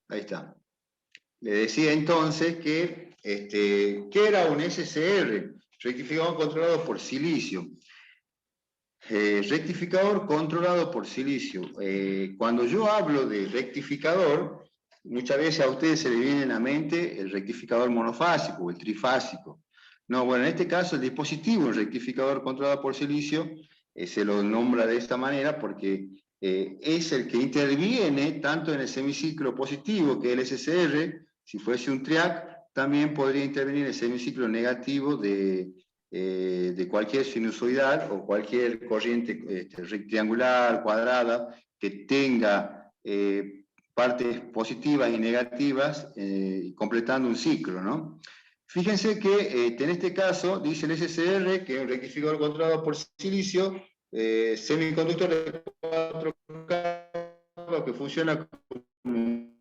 Ahí está. Le decía entonces que, ¿qué era un SCR? Rectificador controlado por silicio. Rectificador controlado por silicio. Cuando yo hablo de rectificador, muchas veces a ustedes se les viene a la mente el rectificador monofásico o el trifásico. No, bueno, en este caso el dispositivo, el rectificador controlado por silicio, se lo nombra de esta manera porque es el que interviene tanto en el semiciclo positivo, que es el SCR, si fuese un TRIAC, también podría intervenir en el semiciclo negativo de cualquier sinusoidal o cualquier corriente rectangular, cuadrada, que tenga partes positivas y negativas, completando un ciclo, ¿no? Fíjense que en este caso dice el SCR, que es un rectificador controlado por silicio, semiconductor de 4 capas que funciona como un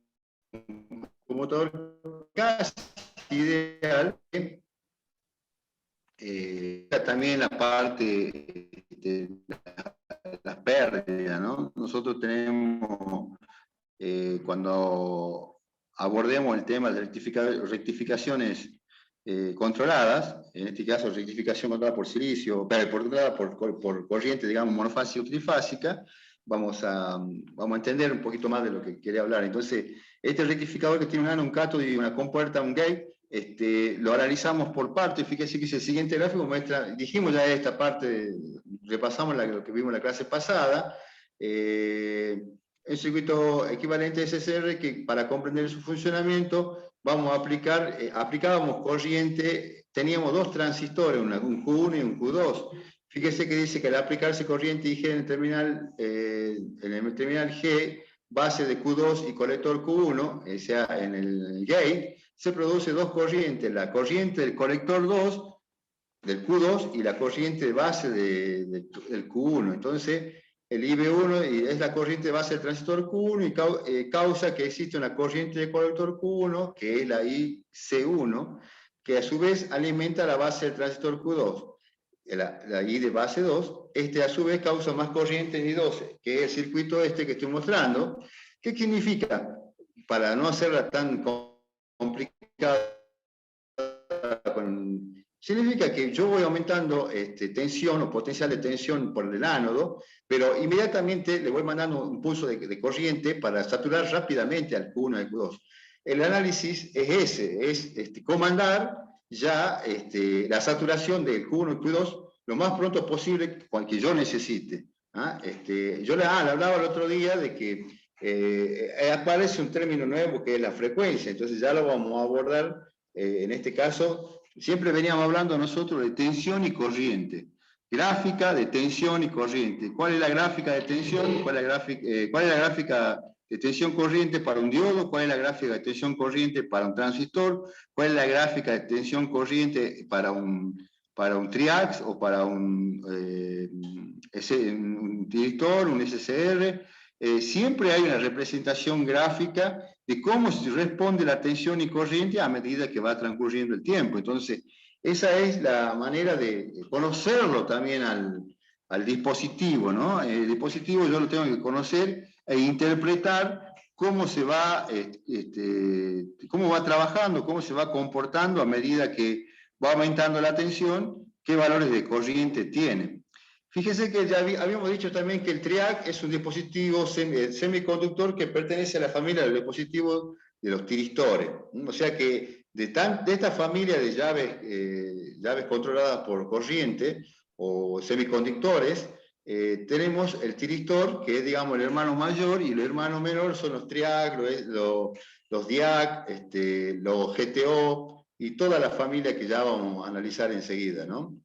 motor casi ideal. También la parte de las pérdidas, ¿no? Nosotros tenemos, cuando abordemos el tema de rectificaciones controladas, en este caso rectificación controlada por silicio, controlada por corriente, digamos, monofásica o trifásica, vamos a entender un poquito más de lo que quería hablar. Entonces, este rectificador que tiene un ano, un cátodo y una compuerta, un gate, lo analizamos por partes. Fíjense que el siguiente gráfico muestra, dijimos ya esta parte, repasamos lo que vimos en la clase pasada, el circuito equivalente de SCR, que para comprender su funcionamiento vamos a aplicar, aplicábamos corriente, teníamos dos transistores, un Q1 y un Q2. Fíjese que dice que al aplicarse corriente IG en el terminal G, base de Q2 y colector Q1, sea en el gate, se produce dos corrientes, la corriente del colector 2, del Q2, y la corriente de base del Q1. Entonces, el IB1 es la corriente de base del transistor Q1 y causa que existe una corriente de colector Q1, que es la IC1, que a su vez alimenta la base del transistor Q2. La I de base 2, a su vez causa más corriente en I12, que es el circuito que estoy mostrando. ¿Qué significa? Para no hacerla tan complicada, significa que yo voy aumentando tensión o potencial de tensión por el ánodo, pero inmediatamente le voy mandando un pulso de corriente para saturar rápidamente al Q1 y al Q2. El análisis es ese, es comandar ya la saturación del Q1 y Q2 lo más pronto posible que yo necesite. ¿Ah? Yo le hablaba el otro día de que aparece un término nuevo que es la frecuencia, entonces ya lo vamos a abordar. En este caso, siempre veníamos hablando nosotros de tensión y corriente. Gráfica de tensión y corriente. ¿Cuál es la gráfica de tensión? ¿Cuál es la gráfica de tensión corriente para un diodo? ¿Cuál es la gráfica de tensión corriente para un transistor? ¿Cuál es la gráfica de tensión corriente para un triax o para un director, un SCR? Siempre hay una representación gráfica de cómo se responde la tensión y corriente a medida que va transcurriendo el tiempo. Entonces, esa es la manera de conocerlo también al dispositivo, ¿no? El dispositivo yo lo tengo que conocer e interpretar cómo se va, cómo va trabajando, cómo se va comportando a medida que va aumentando la tensión, qué valores de corriente tiene. Fíjese que ya habíamos dicho también que el TRIAC es un dispositivo semiconductor que pertenece a la familia del dispositivo de los tiristores. O sea que de esta familia de llaves controladas por corriente o semiconductores, tenemos el tiristor, que es, digamos, el hermano mayor, y el hermano menor son los TRIAC, los DIAC, los GTO, y toda la familia que ya vamos a analizar enseguida, ¿no?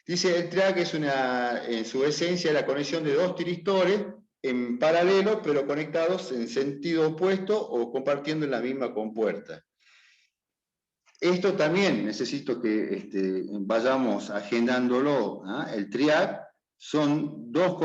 Dice, el TRIAC es en su esencia la conexión de dos tiristores en paralelo, pero conectados en sentido opuesto o compartiendo en la misma compuerta. Esto también necesito que vayamos agendándolo. ¿Ah? El TRIAC son dos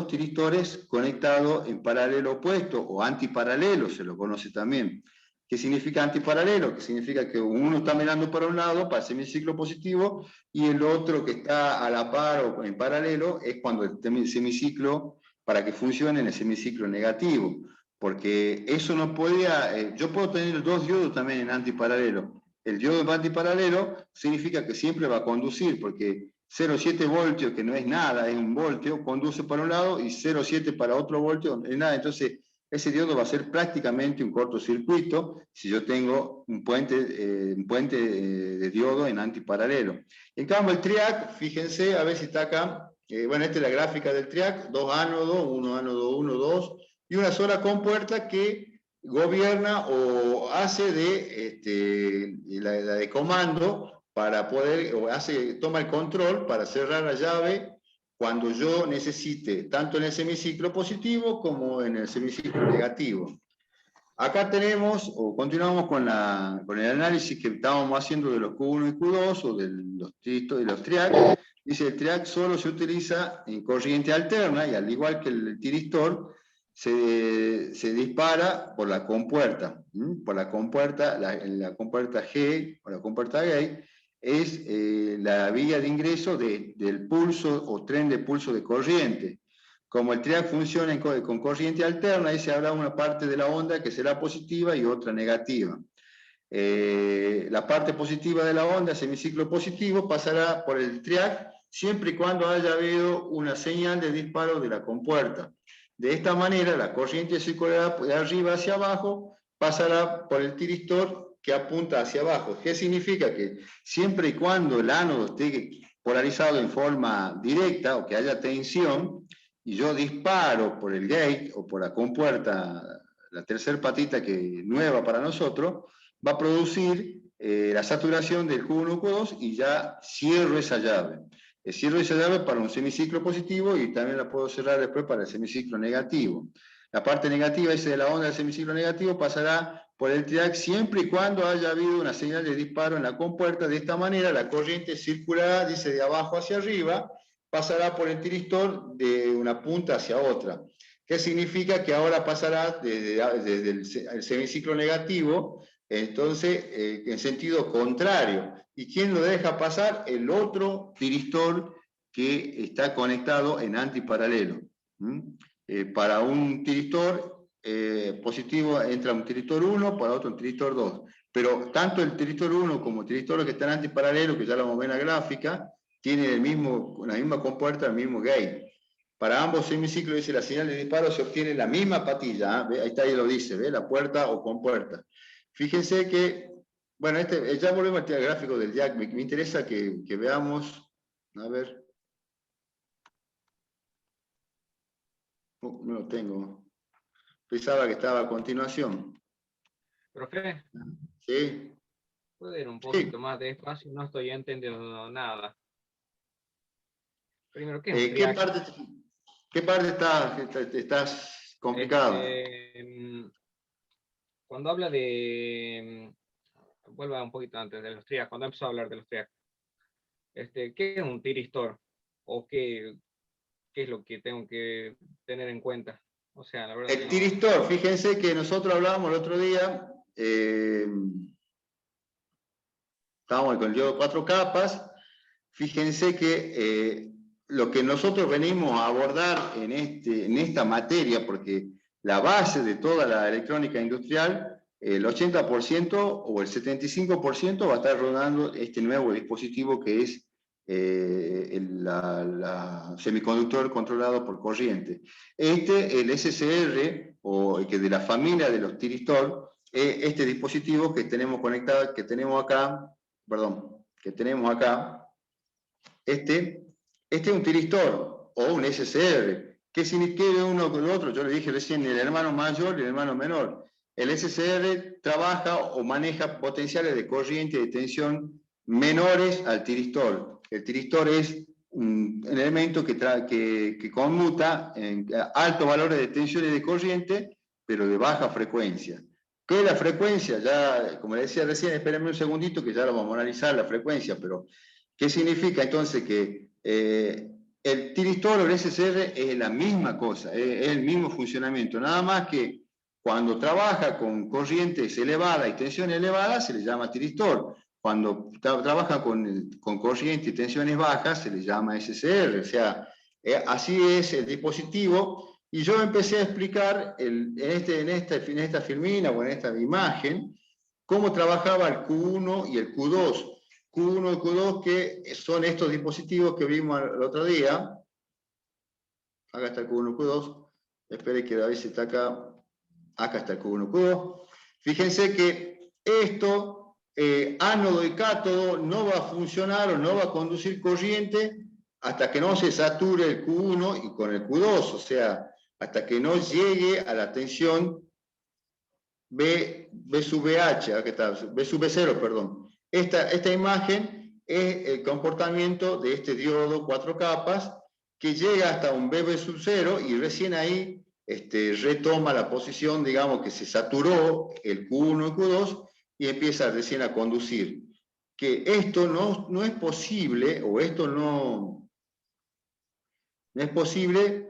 tiristores conectados en paralelo opuesto o antiparalelo, se lo conoce también. ¿Qué significa antiparalelo? Que significa que uno está mirando para un lado, para el semiciclo positivo, y el otro que está a la par o en paralelo es cuando el semiciclo, para que funcione en el semiciclo negativo. porque eso no podía, yo puedo tener dos diodos también en antiparalelo. El diodo en antiparalelo significa que siempre va a conducir, porque 0,7 voltios, que no es nada, es un voltio, conduce para un lado, y 0,7 para otro voltio, es nada. Entonces, ese diodo va a ser prácticamente un cortocircuito si yo tengo un puente de diodo en antiparalelo. En cambio, el triac, fíjense, a ver si está acá, bueno, esta es la gráfica del triac, dos ánodos, uno ánodo 1, 2, y una sola compuerta que gobierna o hace la de comando para poder, o toma el control para cerrar la llave cuando yo necesite, tanto en el semiciclo positivo como en el semiciclo negativo. Acá tenemos, o continuamos con el análisis que estábamos haciendo de los Q1 y Q2, o de los triac. Dice, el triac solo se utiliza en corriente alterna, y al igual que el tiristor, se dispara por la compuerta. Por la compuerta, la compuerta G, o la compuerta gate, es la vía de ingreso del pulso o tren de pulso de corriente. Como el triac funciona con corriente alterna, ahí se habla una parte de la onda que será positiva y otra negativa. La parte positiva de la onda, semiciclo positivo, pasará por el triac siempre y cuando haya habido una señal de disparo de la compuerta. De esta manera, la corriente circulará de arriba hacia abajo, pasará por el tiristor que apunta hacia abajo. ¿Qué significa? Que siempre y cuando el ánodo esté polarizado en forma directa o que haya tensión, y yo disparo por el gate o por la compuerta, la tercera patita que es nueva para nosotros, va a producir la saturación del Q1, Q2, y ya cierro esa llave. Cierro esa llave para un semiciclo positivo, y también la puedo cerrar después para el semiciclo negativo. La parte negativa, esa de la onda del semiciclo negativo, pasará por el triac siempre y cuando haya habido una señal de disparo en la compuerta. De esta manera, la corriente circulará, dice, de abajo hacia arriba, pasará por el tiristor de una punta hacia otra. ¿Qué significa? Que ahora pasará desde el semiciclo negativo, entonces, en sentido contrario. ¿Y quién lo deja pasar? El otro tiristor que está conectado en antiparalelo. Para un tiristor positivo entra un tiristor 1, para otro un tiristor 2. Pero tanto el tiristor 1 como el tiristor que está en antiparalelo, que ya lo vamos a ver en la gráfica, tienen la misma compuerta, el mismo gate. Para ambos semiciclos, dice, la señal de disparo se obtiene en la misma patilla. Ahí está, ahí lo dice, ¿ve? La puerta o compuerta. Fíjense que, bueno, ya volvemos al gráfico del jack. Me interesa que veamos, a ver. No lo tengo. Pensaba que estaba a continuación. Profe, ¿Sí? ¿puede ir un poquito más despacio? No estoy entendiendo nada. Primero, ¿qué es un triac? ¿Qué parte estás complicado? Cuando habla de... Vuelva un poquito antes de los triac, cuando empezó a hablar de los triac. ¿Qué es un tiristor? ¿O qué es lo que tengo que tener en cuenta? O sea, la verdad. El tiristor, fíjense que nosotros hablábamos el otro día, estábamos con el diodo de 4 capas. Fíjense que lo que nosotros venimos a abordar en esta materia, porque la base de toda la electrónica industrial, el 80% o el 75% va a estar rodando este nuevo dispositivo que es el semiconductor controlado por corriente. El SCR, o el que de la familia de los tiristor, este dispositivo que tenemos conectado, que tenemos acá, este es un tiristor o un SCR. ¿Qué significa uno con el otro? Yo le dije recién, el hermano mayor y el hermano menor. El SCR trabaja o maneja potenciales de corriente y de tensión menores al tiristor. El tiristor es un elemento que conmuta en altos valores de tensión y de corriente, pero de baja frecuencia. ¿Qué es la frecuencia? Ya, como le decía recién, espérenme un segundito que ya lo vamos a analizar la frecuencia, pero ¿qué significa entonces? Que el tiristor o el SCR es la misma cosa, es el mismo funcionamiento, nada más que cuando trabaja con corrientes elevadas y tensiones elevadas se le llama tiristor. Cuando trabaja con corriente y tensiones bajas se le llama SCR. O sea, así es el dispositivo. Y yo empecé a explicar en esta filmina o en esta imagen cómo trabajaba el Q1 y el Q2. Q1 y Q2 que son estos dispositivos que vimos el otro día. Acá está el Q1 y Q2. Espere que a ver si está acá. Acá está el Q1 y Q2. Fíjense que esto, ánodo y cátodo, no va a funcionar o no va a conducir corriente hasta que no se sature el Q1 y con el Q2, o sea, hasta que no llegue a la tensión B sub BH, aquí está, B sub B0, perdón. Esta imagen es el comportamiento de este diodo 4 capas que llega hasta un B sub 0 y recién ahí retoma la posición, digamos que se saturó el Q1 y Q2 y empieza recién a conducir. Que esto no es posible, o esto no es posible,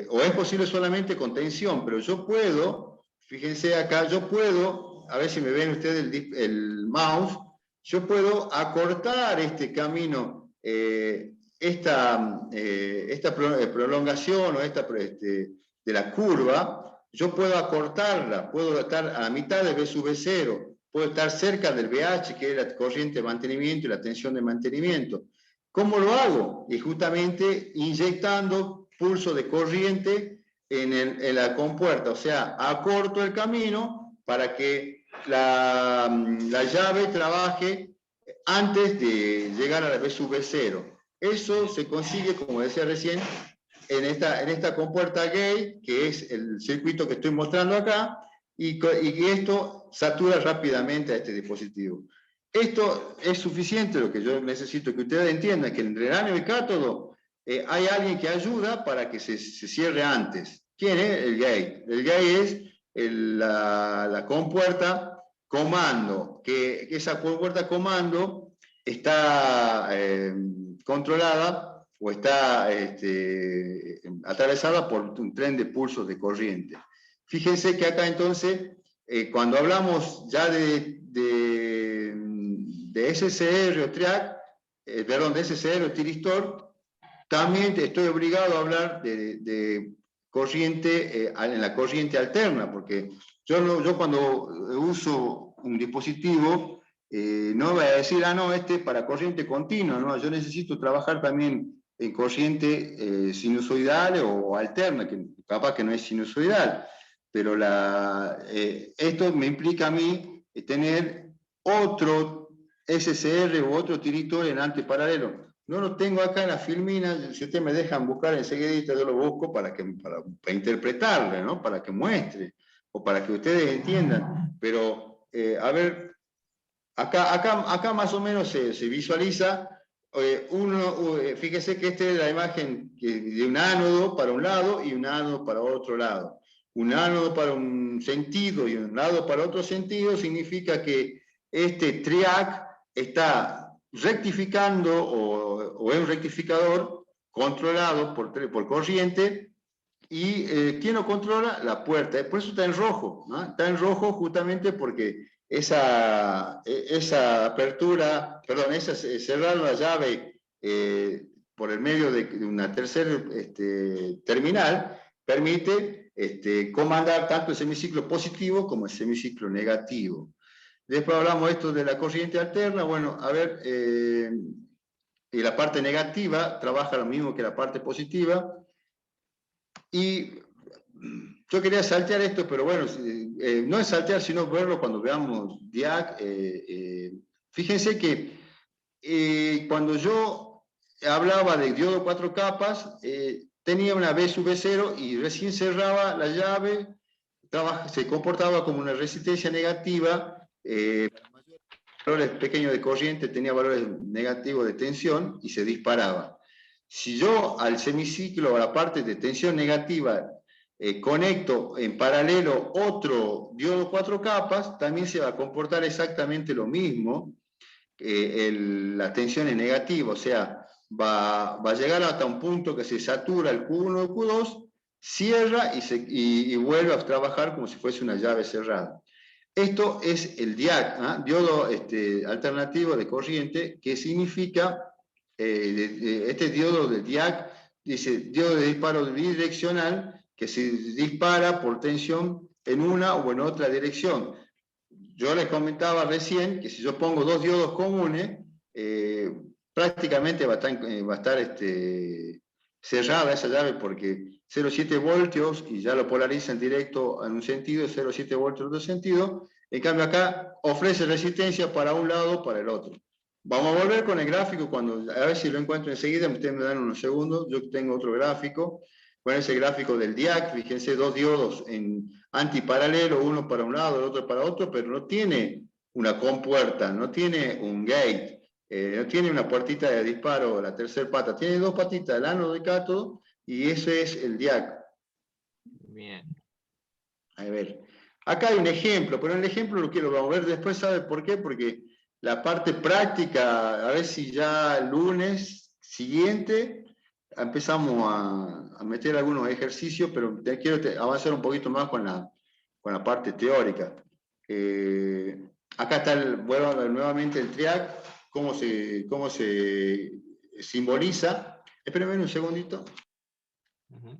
o es posible solamente con tensión, pero yo puedo, fíjense acá, yo puedo, a ver si me ven ustedes el mouse, yo puedo acortar este camino, esta prolongación o de la curva, yo puedo acortarla, puedo estar a la mitad de B sub B0, puedo estar cerca del BH, que es la corriente de mantenimiento y la tensión de mantenimiento. ¿Cómo lo hago? Y justamente inyectando pulso de corriente en la compuerta, o sea, acorto el camino para que la llave trabaje antes de llegar a la B sub B0. Eso se consigue, como decía recién, en esta compuerta gate, que es el circuito que estoy mostrando acá, y esto satura rápidamente a este dispositivo. Esto es suficiente. Lo que yo necesito que ustedes entiendan, que entre el ánodo y el cátodo hay alguien que ayuda para que se cierre antes. ¿Quién es? El gate. El gate es la compuerta comando, que esa compuerta comando está controlada o está atravesada por un tren de pulsos de corriente. Fíjense que acá entonces, cuando hablamos ya de SCR o TRIAC, perdón, de SCR o tiristor, también estoy obligado a hablar de corriente, en la corriente alterna, porque yo cuando uso un dispositivo, no voy a decir, no, para corriente continua, no, yo necesito trabajar también en corriente sinusoidal o alterna, que capaz que no es sinusoidal, pero esto me implica a mí tener otro SCR u otro tiristor en anteparalelo. No lo tengo acá en la filmina. Si ustedes me dejan buscar enseguida, yo lo busco para interpretarle, ¿no? Para que muestre, o para que ustedes entiendan. Pero, a ver, acá más o menos se visualiza, fíjese que esta es la imagen de un ánodo para un lado y un ánodo para otro lado. Un ánodo para un sentido y un ánodo para otro sentido significa que este TRIAC está rectificando o es un rectificador controlado por corriente. ¿Y quién lo controla? La puerta. Por eso está en rojo, ¿no? Está en rojo justamente porque esa apertura, perdón, cerrar la llave por el medio de una tercera terminal permite comandar tanto el semiciclo positivo como el semiciclo negativo. Después hablamos esto de la corriente alterna. Bueno, a ver, y la parte negativa trabaja lo mismo que la parte positiva. Y yo quería saltear esto, pero bueno, no es saltear, sino verlo cuando veamos DIAC. Fíjense que cuando yo hablaba de diodo 4 capas, tenía una B sub B0 y recién cerraba la llave, se comportaba como una resistencia negativa. Valores pequeños de corriente tenía valores negativos de tensión y se disparaba. Si yo al semiciclo, a la parte de tensión negativa, conecto en paralelo otro diodo 4 capas, también se va a comportar exactamente lo mismo. La tensión es negativa, o sea, va a llegar hasta un punto que se satura el Q1 y Q2, cierra y vuelve a trabajar como si fuese una llave cerrada. Esto es el DIAC, diodo alternativo de corriente, que significa, este diodo de DIAC dice diodo de disparo bidireccional que se dispara por tensión en una o en otra dirección. Yo les comentaba recién que si yo pongo dos diodos comunes, prácticamente va a estar cerrada esa llave porque 0,7 voltios y ya lo polariza en directo en un sentido, 0,7 voltios en otro sentido. En cambio acá ofrece resistencia para un lado o para el otro. Vamos a volver con el gráfico, a ver si lo encuentro enseguida, ustedes me dan unos segundos, yo tengo otro gráfico. Bueno, ese gráfico del DIAC, fíjense, dos diodos en antiparalelo, uno para un lado, el otro para otro, pero no tiene una compuerta, no tiene un gate, no tiene una puertita de disparo, la tercera pata, tiene dos patitas, el ánodo y cátodo, y ese es el DIAC. Bien. A ver, acá hay un ejemplo, pero el ejemplo lo quiero ver después, ¿sabe por qué? Porque la parte práctica, a ver si ya el lunes siguiente empezamos a meter algunos ejercicios, pero quiero avanzar un poquito más con la parte teórica. Acá está, vuelvo a ver nuevamente el triac, cómo se simboliza. Espérenme un segundito. Uh-huh.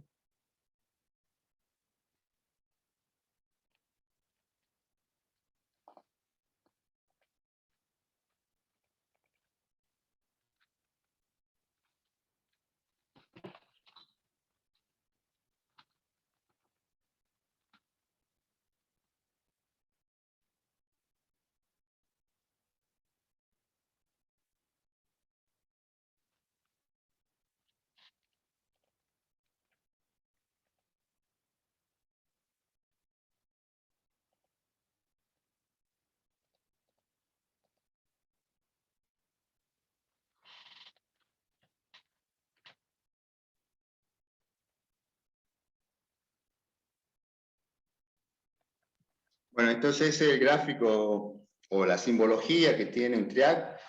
Bueno, entonces ese es el gráfico o la simbología que tiene un triac,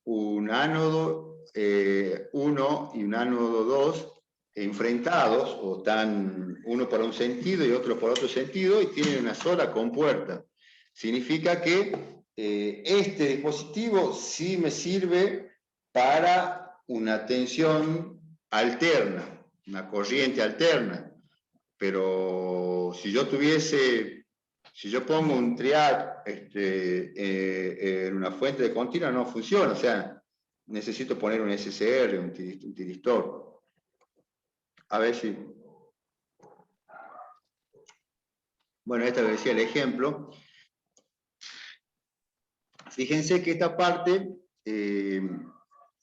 un ánodo 1 y un ánodo 2 enfrentados, o están uno para un sentido y otro para otro sentido, y tienen una sola compuerta. Significa que este dispositivo sí me sirve para una tensión alterna, una corriente alterna, pero si yo pongo un triac en una fuente de continua, no funciona, o sea, necesito poner un SCR, un tiristor. A ver si... Bueno, esta decía el ejemplo. Fíjense que esta parte,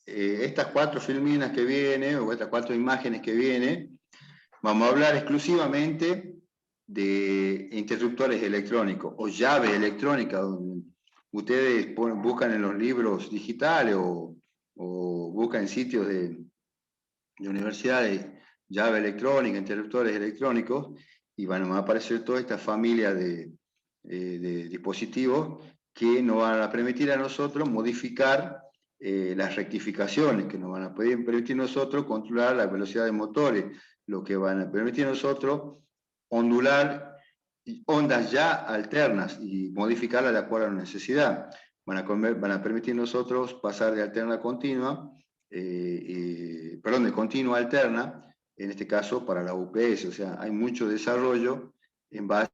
estas 4 filminas que vienen, o estas 4 imágenes que vienen, vamos a hablar exclusivamente de interruptores electrónicos o llave electrónica. Ustedes buscan en los libros digitales o buscan en sitios de universidades llave electrónica, interruptores electrónicos, y van a aparecer toda esta familia de dispositivos que nos van a permitir a nosotros modificar las rectificaciones, que nos van a permitir a nosotros controlar la velocidad de motores, lo que van a permitir a nosotros ondular ondas ya alternas y modificarlas de acuerdo a la necesidad. Van a permitir nosotros pasar de alterna a continua, perdón, de continua a alterna, en este caso para la UPS. O sea, hay mucho desarrollo en base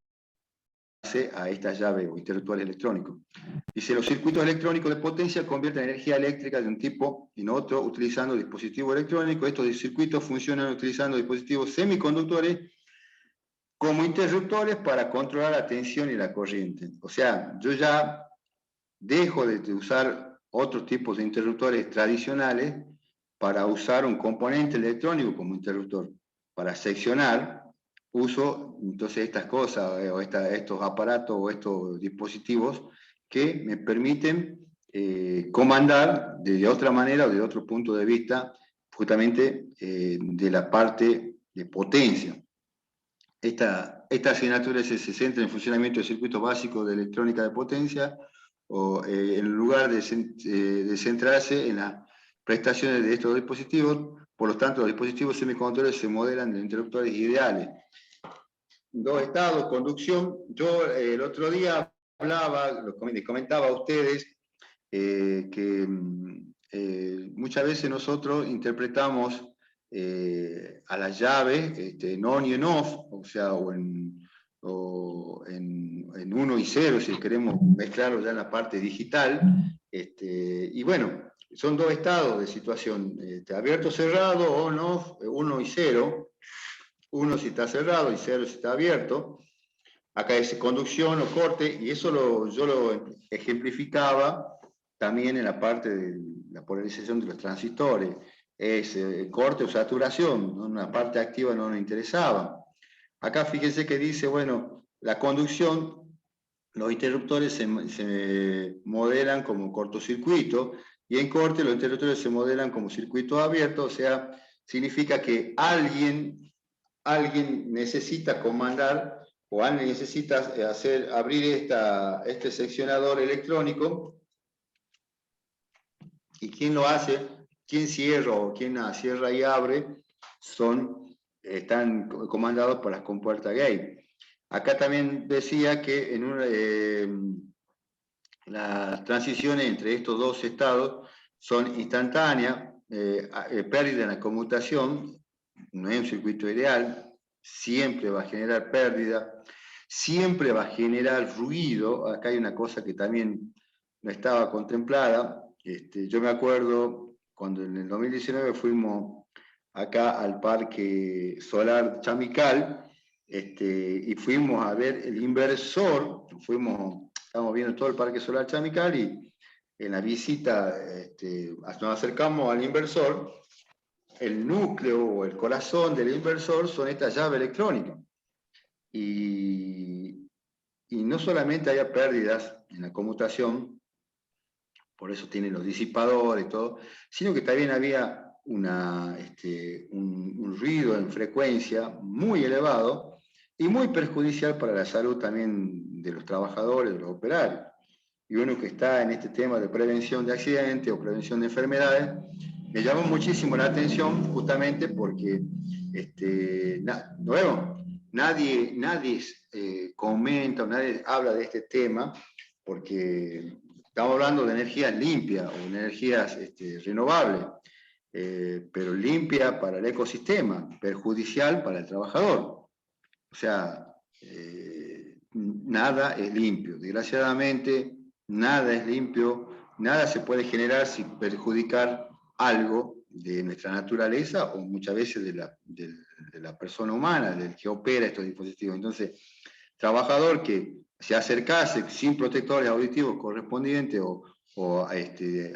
a esta llave o interruptor electrónico. Dice, los circuitos electrónicos de potencia convierten energía eléctrica de un tipo en otro utilizando dispositivos electrónicos. Estos circuitos funcionan utilizando dispositivos semiconductores como interruptores para controlar la tensión y la corriente. O sea, yo ya dejo de usar otros tipos de interruptores tradicionales para usar un componente electrónico como interruptor. Para seccionar, uso entonces estas cosas, o estos aparatos o estos dispositivos que me permiten comandar de otra manera o de otro punto de vista, justamente de la parte de potencia. Esta asignatura se centra en el funcionamiento de circuitos básicos de electrónica de potencia, o en lugar de centrarse en las prestaciones de estos dispositivos. Por lo tanto, los dispositivos semiconductores se modelan de interruptores ideales. Dos estados, conducción. Yo el otro día les comentaba a ustedes que muchas veces nosotros interpretamos a las llaves en on y en off, o sea, en 1 y 0, si queremos mezclarlo ya en la parte digital. Y bueno, son dos estados de situación, abierto, cerrado, on, off, 1 y 0. 1 si está cerrado y 0 si está abierto. Acá es conducción o corte, y eso yo lo ejemplificaba también en la parte de la polarización de los transistores. Es corte o saturación, ¿no? Una parte activa no nos interesaba. Acá fíjense que dice, bueno, la conducción, los interruptores se modelan como cortocircuito, y en corte los interruptores se modelan como circuito abierto, o sea, significa que alguien necesita comandar o alguien necesita abrir este seccionador electrónico, y quien lo hace, quien cierra o quien cierra y abre, están comandados por las compuertas gate. Acá también decía que las transiciones entre estos dos estados son instantáneas, pérdida en la conmutación, no es un circuito ideal, siempre va a generar pérdida, siempre va a generar ruido. Acá hay una cosa que también no estaba contemplada. Yo me acuerdo cuando en el 2019 fuimos acá al Parque Solar Chamical, y fuimos a ver el inversor, estábamos viendo todo el Parque Solar Chamical, y en la visita nos acercamos al inversor. El núcleo o el corazón del inversor son estas llaves electrónicas. Y no solamente haya pérdidas en la conmutación, por eso tienen los disipadores y todo, sino que también había un ruido en frecuencia muy elevado y muy perjudicial para la salud también de los trabajadores, de los operarios. Y uno que está en este tema de prevención de accidentes o prevención de enfermedades, me llamó muchísimo la atención justamente porque nadie comenta o nadie habla de este tema, porque estamos hablando de energías limpias o energías renovables, pero limpia para el ecosistema, perjudicial para el trabajador. O sea, nada es limpio. Desgraciadamente, nada es limpio, nada se puede generar sin perjudicar algo de nuestra naturaleza o muchas veces de la persona humana, del que opera estos dispositivos. Entonces, trabajador que se acercase sin protectores auditivos correspondientes o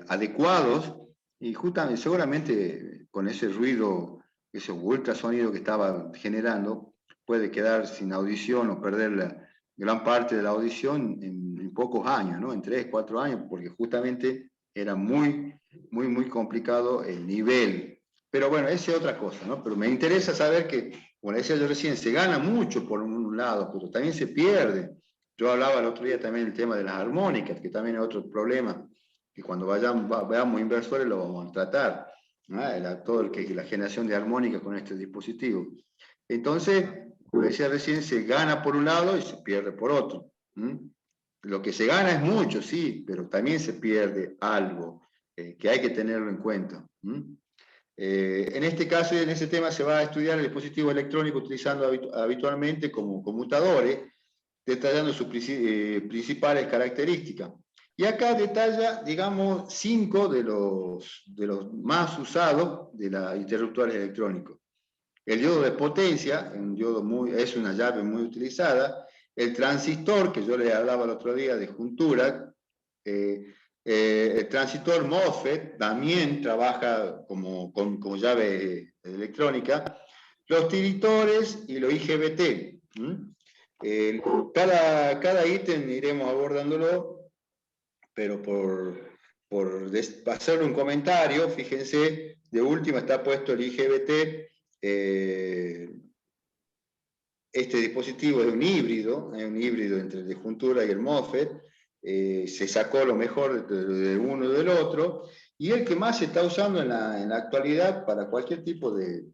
adecuados, y justamente, seguramente con ese ruido, ese ultrasonido que estaba generando, puede quedar sin audición o perder gran parte de la audición en pocos años, ¿no? En 3, 4 años, porque justamente era muy, muy, muy complicado el nivel. Pero bueno, esa es otra cosa, ¿no? Pero me interesa saber que, como decía yo recién, se gana mucho por un lado, pero también se pierde. Yo hablaba el otro día también del tema de las armónicas, que también es otro problema, que cuando veamos inversores lo vamos a tratar, ¿no? La generación de armónicas con este dispositivo. Entonces, como decía recién, se gana por un lado y se pierde por otro. Lo que se gana es mucho, sí, pero también se pierde algo que hay que tenerlo en cuenta. En este caso y en este tema se va a estudiar el dispositivo electrónico utilizando habitualmente como conmutadores, detallando sus principales características. Y acá detalla, digamos, 5 de los más usados de los interruptores electrónicos. El diodo de potencia, es una llave muy utilizada. El transistor, que yo les hablaba el otro día de juntura, el transistor MOSFET también trabaja como llave electrónica. Los tiritores y los IGBT. Cada ítem iremos abordándolo, pero por hacer un comentario, fíjense, de última está puesto el IGBT. Este dispositivo es un híbrido entre el de juntura y el MOSFET. Se sacó lo mejor de uno y del otro, y el que más se está usando en la actualidad para cualquier tipo de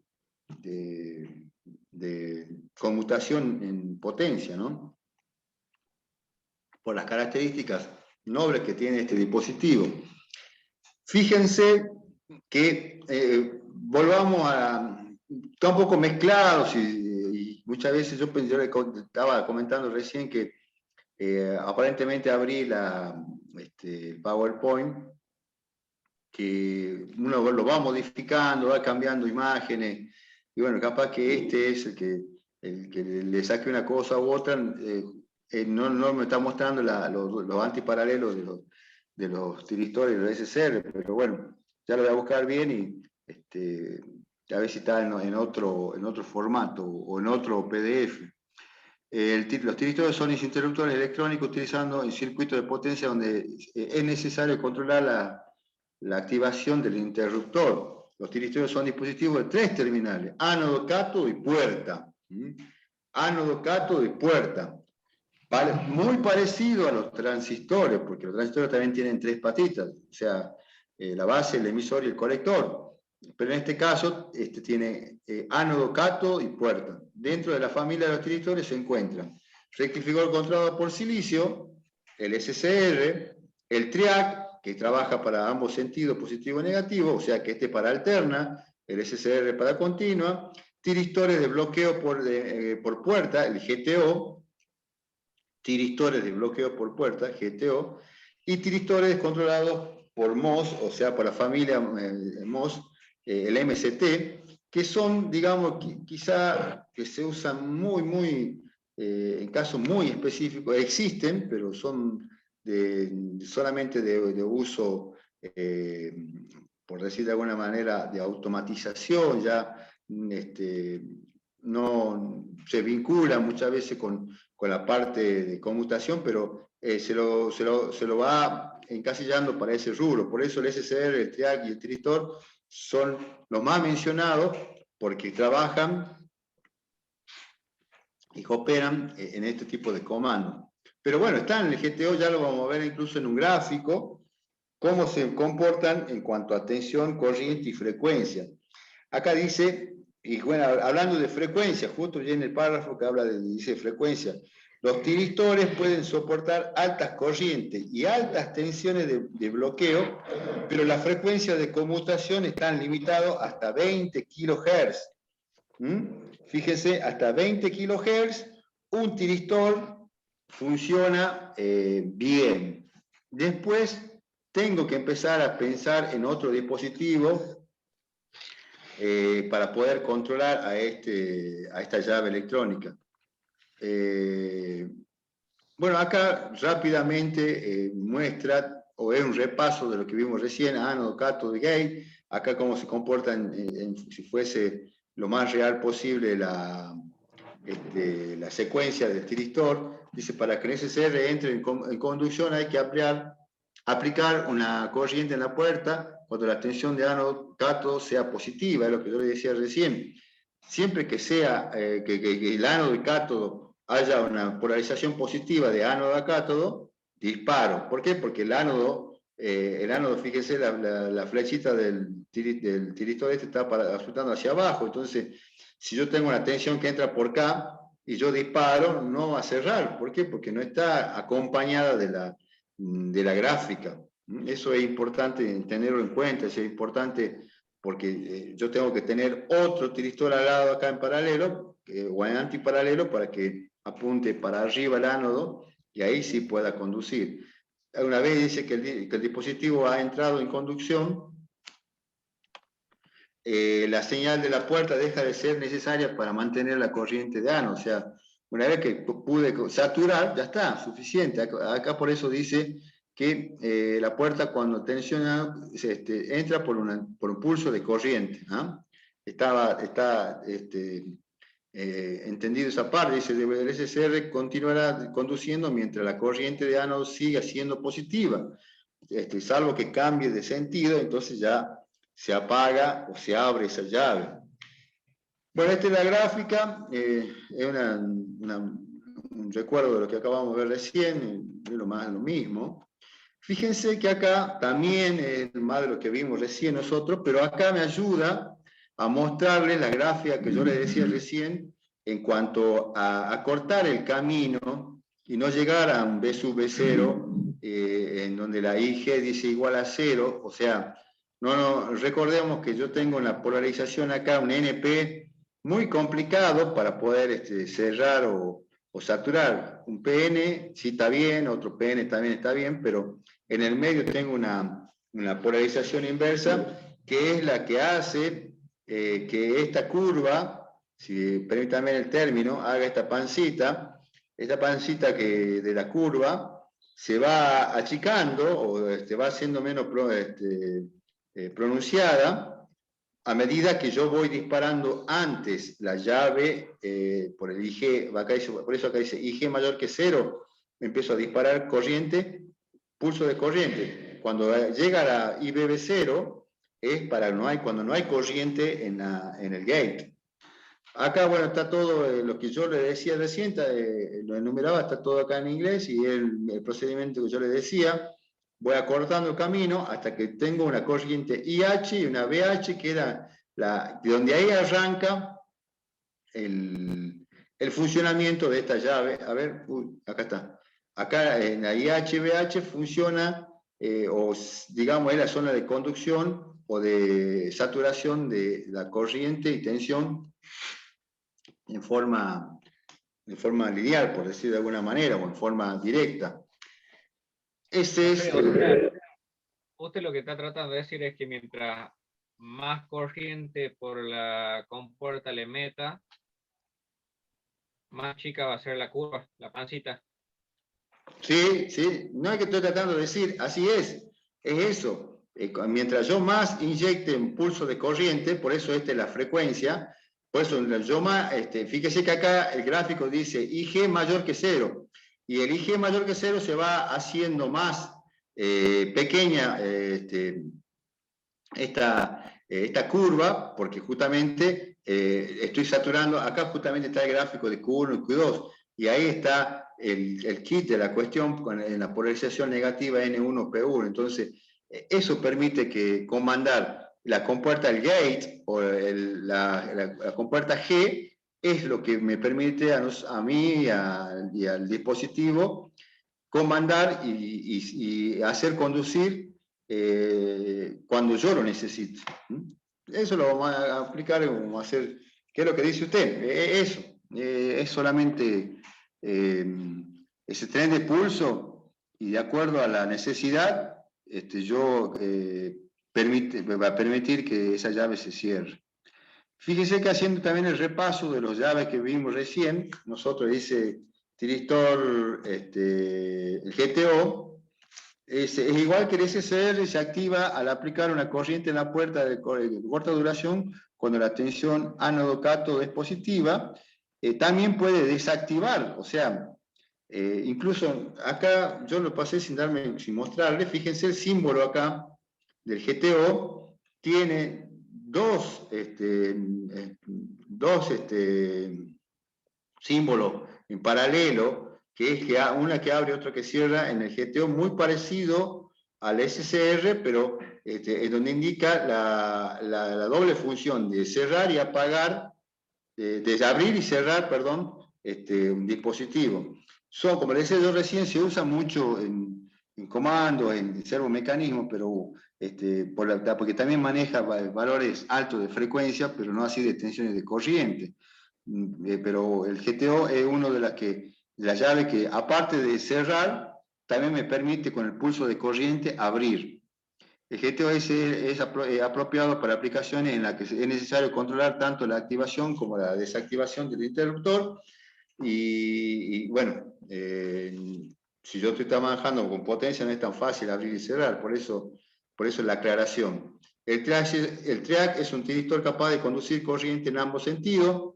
conmutación en potencia, ¿no? Por las características nobles que tiene este dispositivo. Fíjense que volvamos a... Está un poco mezclados y muchas veces yo le estaba comentando recién que aparentemente abrí el PowerPoint, que uno lo va modificando, va cambiando imágenes, y bueno, capaz que este es el que le saque una cosa u otra, no me está mostrando los antiparalelos de los tiristores y los SSR, pero bueno, ya lo voy a buscar bien y a ver si está en otro formato o en otro PDF. Los tiristores son interruptores electrónicos utilizando el circuito de potencia donde es necesario controlar la activación del interruptor. Los tiristores son dispositivos de 3 terminales: ánodo, cátodo y puerta. Ánodo, cátodo y puerta. Vale, muy parecido a los transistores, porque los transistores también tienen 3 patitas, o sea, la base, el emisor y el colector. Pero en este caso tiene ánodo, cátodo y puerta. Dentro de la familia de los tiristores se encuentran rectificador controlado por silicio, el SCR, el TRIAC, que trabaja para ambos sentidos, positivo y negativo, o sea que para alterna, el SCR para continua, tiristores de bloqueo por puerta, el GTO, tiristores de bloqueo por puerta, GTO, y tiristores controlados por MOS, o sea, por la familia MOS, el MCT, que son, digamos, quizá que se usan en casos muy específicos, existen, pero son solamente de uso, por decir de alguna manera, de automatización, ya no se vincula muchas veces con la parte de conmutación, pero se lo va encasillando para ese rubro. Por eso el SCR, el TRIAC y el tiristor son los más mencionados porque trabajan y operan en este tipo de comandos. Pero bueno, están en el GTO, ya lo vamos a ver incluso en un gráfico, cómo se comportan en cuanto a tensión, corriente y frecuencia. Acá dice, y bueno, hablando de frecuencia, justo ya en el párrafo que habla dice frecuencia, los tiristores pueden soportar altas corrientes y altas tensiones de bloqueo, pero la frecuencia de conmutación está limitada hasta 20 kHz. Fíjense, hasta 20 kHz, un tiristor funciona bien. Después tengo que empezar a pensar en otro dispositivo para poder controlar a esta llave electrónica. Bueno, acá rápidamente muestra, o es un repaso de lo que vimos recién, ánodo, cátodo y gate, acá cómo se comportan si fuese lo más real posible la secuencia del tiristor. Dice, para que el SCR entre en conducción hay que aplicar una corriente en la puerta cuando la tensión de ánodo cátodo sea positiva, es lo que yo le decía recién. Siempre que sea que el ánodo y cátodo haya una polarización positiva de ánodo a cátodo, disparo. ¿Por qué? Porque el ánodo, fíjese, la flechita del tiristor está apuntando hacia abajo. Entonces, si yo tengo una tensión que entra por acá y yo disparo, no va a cerrar. ¿Por qué? Porque no está acompañada de la gráfica. Eso es importante tenerlo en cuenta, es importante porque yo tengo que tener otro tiristor al lado acá en paralelo o en antiparalelo para que apunte para arriba el ánodo y ahí sí pueda conducir. Una vez dice que el dispositivo ha entrado en conducción, la señal de la puerta deja de ser necesaria para mantener la corriente de ánodo. O sea, una vez que pude saturar, ya está, suficiente. Acá por eso dice que la puerta cuando tensiona entra por un pulso de corriente. Está entendido esa parte, dice, el SCR continuará conduciendo mientras la corriente de ánodo siga siendo positiva, salvo que cambie de sentido, entonces ya se apaga o se abre esa llave. Bueno, esta es la gráfica, es un recuerdo de lo que acabamos de ver recién, es lo mismo. Fíjense que acá también es más de lo que vimos recién nosotros, pero acá me ayuda a mostrarles la gráfica que yo les decía recién en cuanto a cortar el camino y no llegar a un B sub B0 en donde la IG dice igual a 0, o sea, No, recordemos que yo tengo en la polarización acá un NP muy complicado para poder cerrar o saturar. Un PN sí está bien, otro PN también está bien, pero en el medio tengo una polarización inversa que es la que hace que esta curva, si permítanme el término, haga esta pancita que de la curva se va achicando o va siendo menos pronunciada a medida que yo voy disparando antes la llave por el IG, por eso acá dice IG mayor que 0, me empiezo a disparar corriente, pulso de corriente. Cuando llega a la IBB0 es cuando no hay corriente en el gate. Acá, bueno, está todo lo que yo le decía recién, lo enumeraba, está todo acá en inglés y el procedimiento que yo le decía. Voy acortando el camino hasta que tengo una corriente IH y una BH, que era de donde ahí arranca el funcionamiento de esta llave. A ver, acá está. Acá en la IH-BH funciona, o digamos, es la zona de conducción o de saturación de la corriente y tensión en forma lineal, por decir de alguna manera, o en forma directa. Ese es... Usted lo que está tratando de decir es que mientras más corriente por la compuerta le meta, más chica va a ser la curva, la pancita. Sí, sí, no es que estoy tratando de decir, así es eso. Mientras yo más inyecte un pulso de corriente, por eso esta es la frecuencia, por eso yo más, fíjese que acá el gráfico dice IG mayor que 0, y el IG mayor que 0 se va haciendo más pequeña esta curva, porque justamente estoy saturando, acá justamente está el gráfico de Q1 y Q2, y ahí está el kit de la cuestión en la polarización negativa N1P1. Entonces, eso permite que comandar la compuerta, el gate, o la compuerta G, es lo que me permite a mí y al dispositivo comandar y hacer conducir cuando yo lo necesito. Eso lo vamos a aplicar, vamos a hacer, ¿qué es lo que dice usted? Eso, es solamente ese tren de pulso y de acuerdo a la necesidad, va a permitir que esa llave se cierre. Fíjese que haciendo también el repaso de los llaves que vimos recién, nosotros dice tiristor, el GTO, es igual que el SCR, se activa al aplicar una corriente en la puerta de corta duración cuando la tensión ánodo-cátodo es positiva. También puede desactivar, o sea, incluso acá yo lo pasé sin mostrarle, fíjense el símbolo acá del GTO, tiene dos símbolos en paralelo, que es una que abre y otra que cierra en el GTO, muy parecido al SCR, pero es donde indica la doble función de cerrar y apagar, de abrir y cerrar, perdón, un dispositivo. Como les decía yo recién, se usa mucho en comandos, en servomecanismos, pero porque también maneja valores altos de frecuencia, pero no así de tensiones de corriente. Pero el GTO es uno de la llave que, aparte de cerrar, también me permite con el pulso de corriente abrir. El GTO es apropiado para aplicaciones en las que es necesario controlar tanto la activación como la desactivación del interruptor. Y bueno, si yo estoy trabajando con potencia no es tan fácil abrir y cerrar, por eso la aclaración. El triac es un tiristor capaz de conducir corriente en ambos sentidos.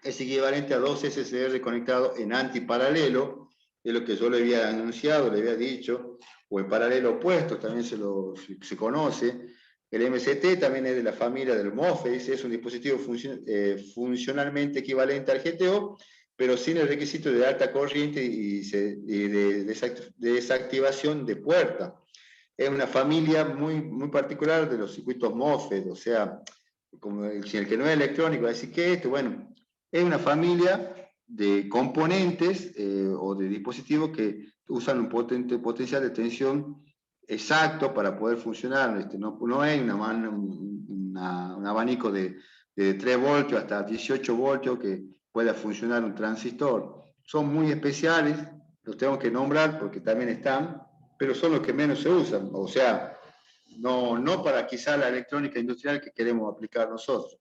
Es equivalente a dos SCR conectados en antiparalelo, es lo que yo le había anunciado, le había dicho, o en paralelo opuesto, también se conoce. El MCT también es de la familia del MOFE, es un dispositivo funcionalmente equivalente al GTO, pero sin el requisito de alta corriente y de desactivación de puerta. Es una familia muy, muy particular de los circuitos MOSFET, o sea, como el que no es electrónico, así que bueno, es una familia de componentes o de dispositivos que usan un potencial de tensión exacto para poder funcionar. No hay un abanico de 3 voltios hasta 18 voltios que pueda funcionar un transistor. Son muy especiales, los tengo que nombrar porque también están, pero son los que menos se usan. O sea, no para quizá la electrónica industrial que queremos aplicar nosotros.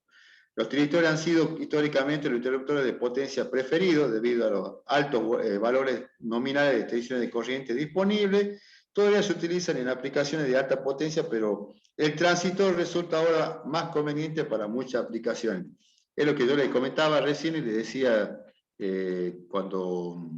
Los tranzistores han sido históricamente los interruptores de potencia preferidos debido a los altos valores nominales de tensión de corriente disponibles. Todavía se utilizan en aplicaciones de alta potencia, pero el transistor resulta ahora más conveniente para muchas aplicaciones. Es lo que yo le comentaba recién y le decía cuando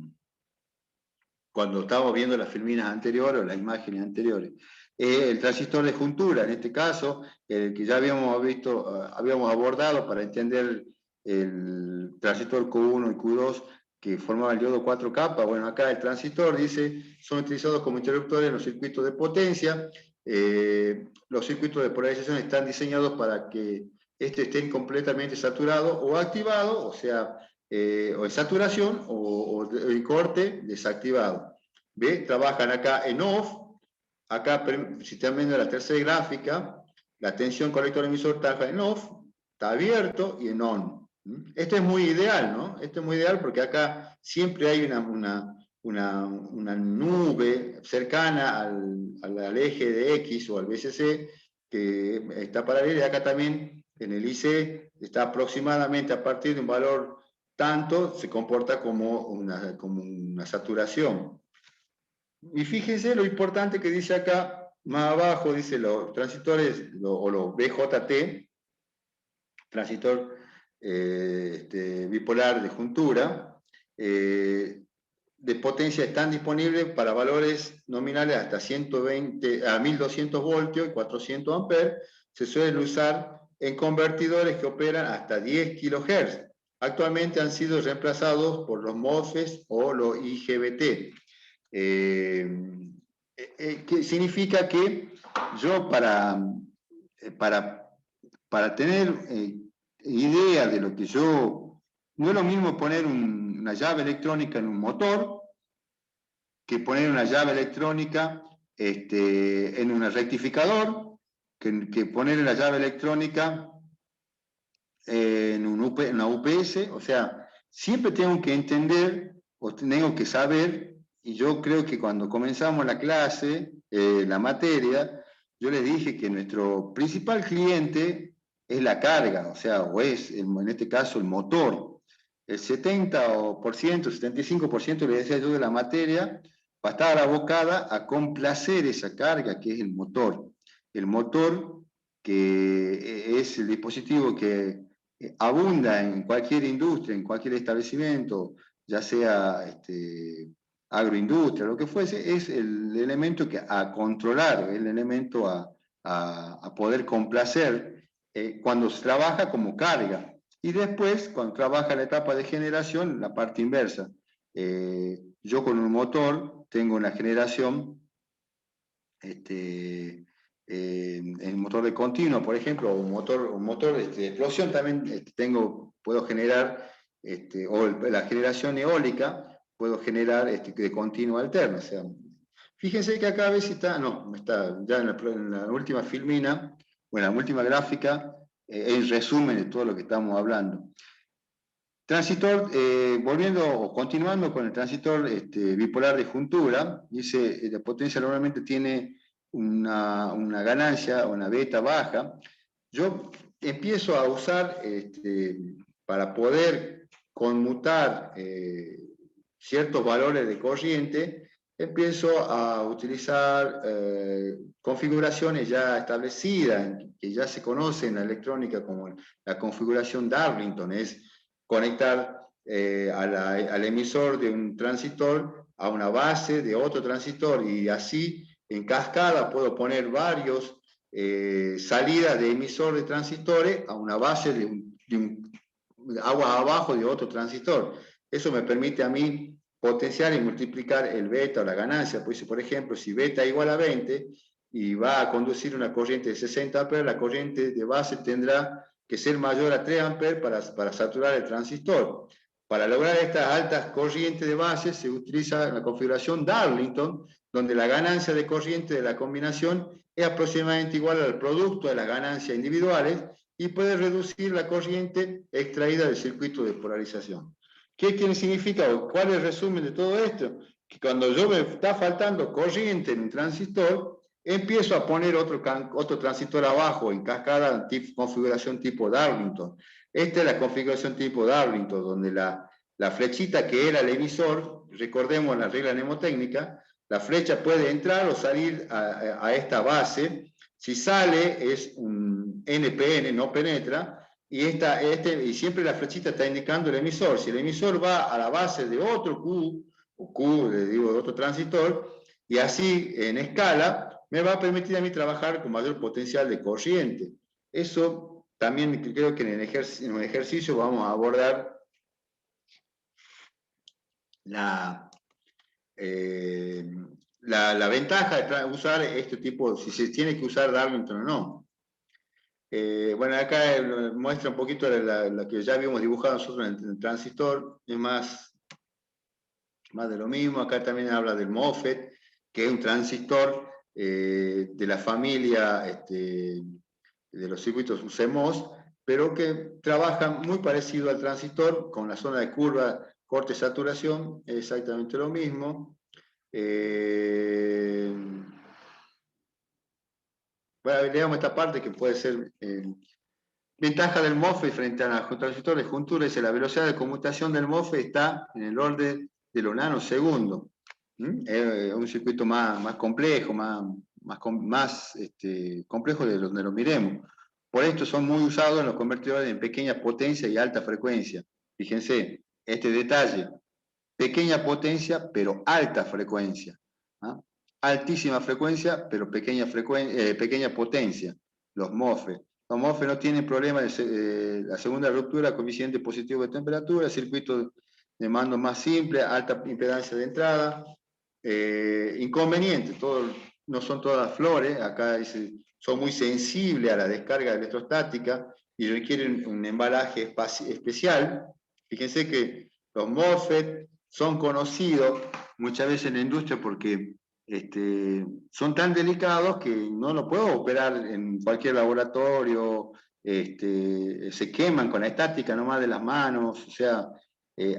estábamos viendo las filminas anteriores o las imágenes anteriores. El transistor de juntura, en este caso, el que ya habíamos visto, habíamos abordado para entender el transistor Q1 y Q2 que formaba el diodo 4 capas. Bueno, acá el transistor dice, son utilizados como interruptores en los circuitos de potencia. Los circuitos de polarización están diseñados para que estén completamente saturados o activados, o sea, o en saturación o en corte desactivado. ¿Ve? Trabajan acá en off. Acá, si están viendo la tercera gráfica, la tensión colector-emisor trabaja en off, está abierto y en on. Esto es muy ideal, ¿no? Esto es muy ideal porque acá siempre hay una nube cercana al eje de X o al BCC que está paralela, y acá también en el IC está aproximadamente a partir de un valor tanto, se comporta como una saturación. Y fíjense lo importante que dice acá, más abajo, dice los transistores o los BJT, transistor bipolar de juntura, de potencia están disponibles para valores nominales hasta 120 a 1200 voltios y 400 amperes. Se suelen usar en convertidores que operan hasta 10 kHz. Actualmente han sido reemplazados por los MOSFETs o los IGBT. Que significa que yo para tener idea de lo que yo... No es lo mismo poner una llave electrónica en un motor que poner una llave electrónica en un rectificador, que poner la llave electrónica en una UPS. O sea, siempre tengo que entender o tengo que saber, y yo creo que cuando comenzamos la clase, la materia, yo les dije que nuestro principal cliente es la carga, o sea, o es en este caso el motor. El 70%, 75%, le decía yo, de la materia va a estar abocada a complacer esa carga que es el motor. El motor, que es el dispositivo que abunda en cualquier industria, en cualquier establecimiento, ya sea agroindustria, lo que fuese, es el elemento que a controlar, el elemento a poder complacer cuando se trabaja como carga. Y después, cuando trabaja la etapa de generación, la parte inversa. Yo con un motor tengo una generación en motor de continuo, por ejemplo, o un motor de explosión también puedo generar, o la generación eólica, puedo generar de continuo alterno. O sea, fíjense que acá a veces está ya en la última filmina, o en la última gráfica, en resumen de todo lo que estamos hablando. Transistor, volviendo o continuando con el transistor bipolar de juntura, dice, la potencia normalmente tiene una ganancia, una beta baja. Yo empiezo a usar, para poder conmutar ciertos valores de corriente, empiezo a utilizar configuraciones ya establecidas, que ya se conocen en la electrónica como la configuración Darlington. Es conectar al emisor de un transistor a una base de otro transistor, y así en cascada puedo poner varios salidas de emisor de transistores a una base de un agua abajo de otro transistor. Eso me permite a mí potenciar y multiplicar el beta o la ganancia. Pues, por ejemplo, si beta igual a 20 y va a conducir una corriente de 60 amperes, la corriente de base tendrá que ser mayor a 3 amperes para saturar el transistor. Para lograr estas altas corrientes de base se utiliza la configuración Darlington, donde la ganancia de corriente de la combinación es aproximadamente igual al producto de las ganancias individuales y puede reducir la corriente extraída del circuito de polarización. ¿Qué significa o cuál es el resumen de todo esto? Que cuando yo me está faltando corriente en un transistor, empiezo a poner otro transistor abajo en cascada, configuración tipo Darlington. Esta es la configuración tipo Darlington, donde la flechita que era el emisor, recordemos la regla mnemotécnica, la flecha puede entrar o salir a esta base. Si sale es un NPN, no penetra, y siempre la flechita está indicando el emisor. Si el emisor va a la base de otro Q, o Q, le digo, de otro transistor, y así en escala, me va a permitir a mí trabajar con mayor potencial de corriente. Eso también creo que en un ejercicio vamos a abordar la ventaja de usar este tipo, si se tiene que usar Darlington o no. Bueno, acá muestra un poquito la que ya habíamos dibujado nosotros en el transistor, es más de lo mismo. Acá también habla del MOSFET, que es un transistor de la familia de los circuitos CMOS, pero que trabaja muy parecido al transistor, con la zona de curva, corte, saturación, es exactamente lo mismo. Bueno, leamos esta parte que puede ser ventaja del MOSFET frente a los transistores de juntura. Dice: la velocidad de conmutación del MOSFET está en el orden de los nanosegundos. Es un circuito más complejo, más complejo de donde lo miremos. Por esto son muy usados en los convertidores en pequeña potencia y alta frecuencia. Fíjense, este detalle: pequeña potencia, pero alta frecuencia. ¿Ah? Altísima frecuencia, pero pequeña potencia. Los MOSFET. Los MOSFET no tienen problema de la segunda ruptura, coeficiente positivo de temperatura, circuito de mando más simple, alta impedancia de entrada. Inconveniente, no son todas flores. Acá dice, son muy sensibles a la descarga electrostática y requieren un embalaje especial. Fíjense que los MOSFET son conocidos muchas veces en la industria porque son tan delicados que no lo puedo operar en cualquier laboratorio, se queman con la estática nomás de las manos. O sea,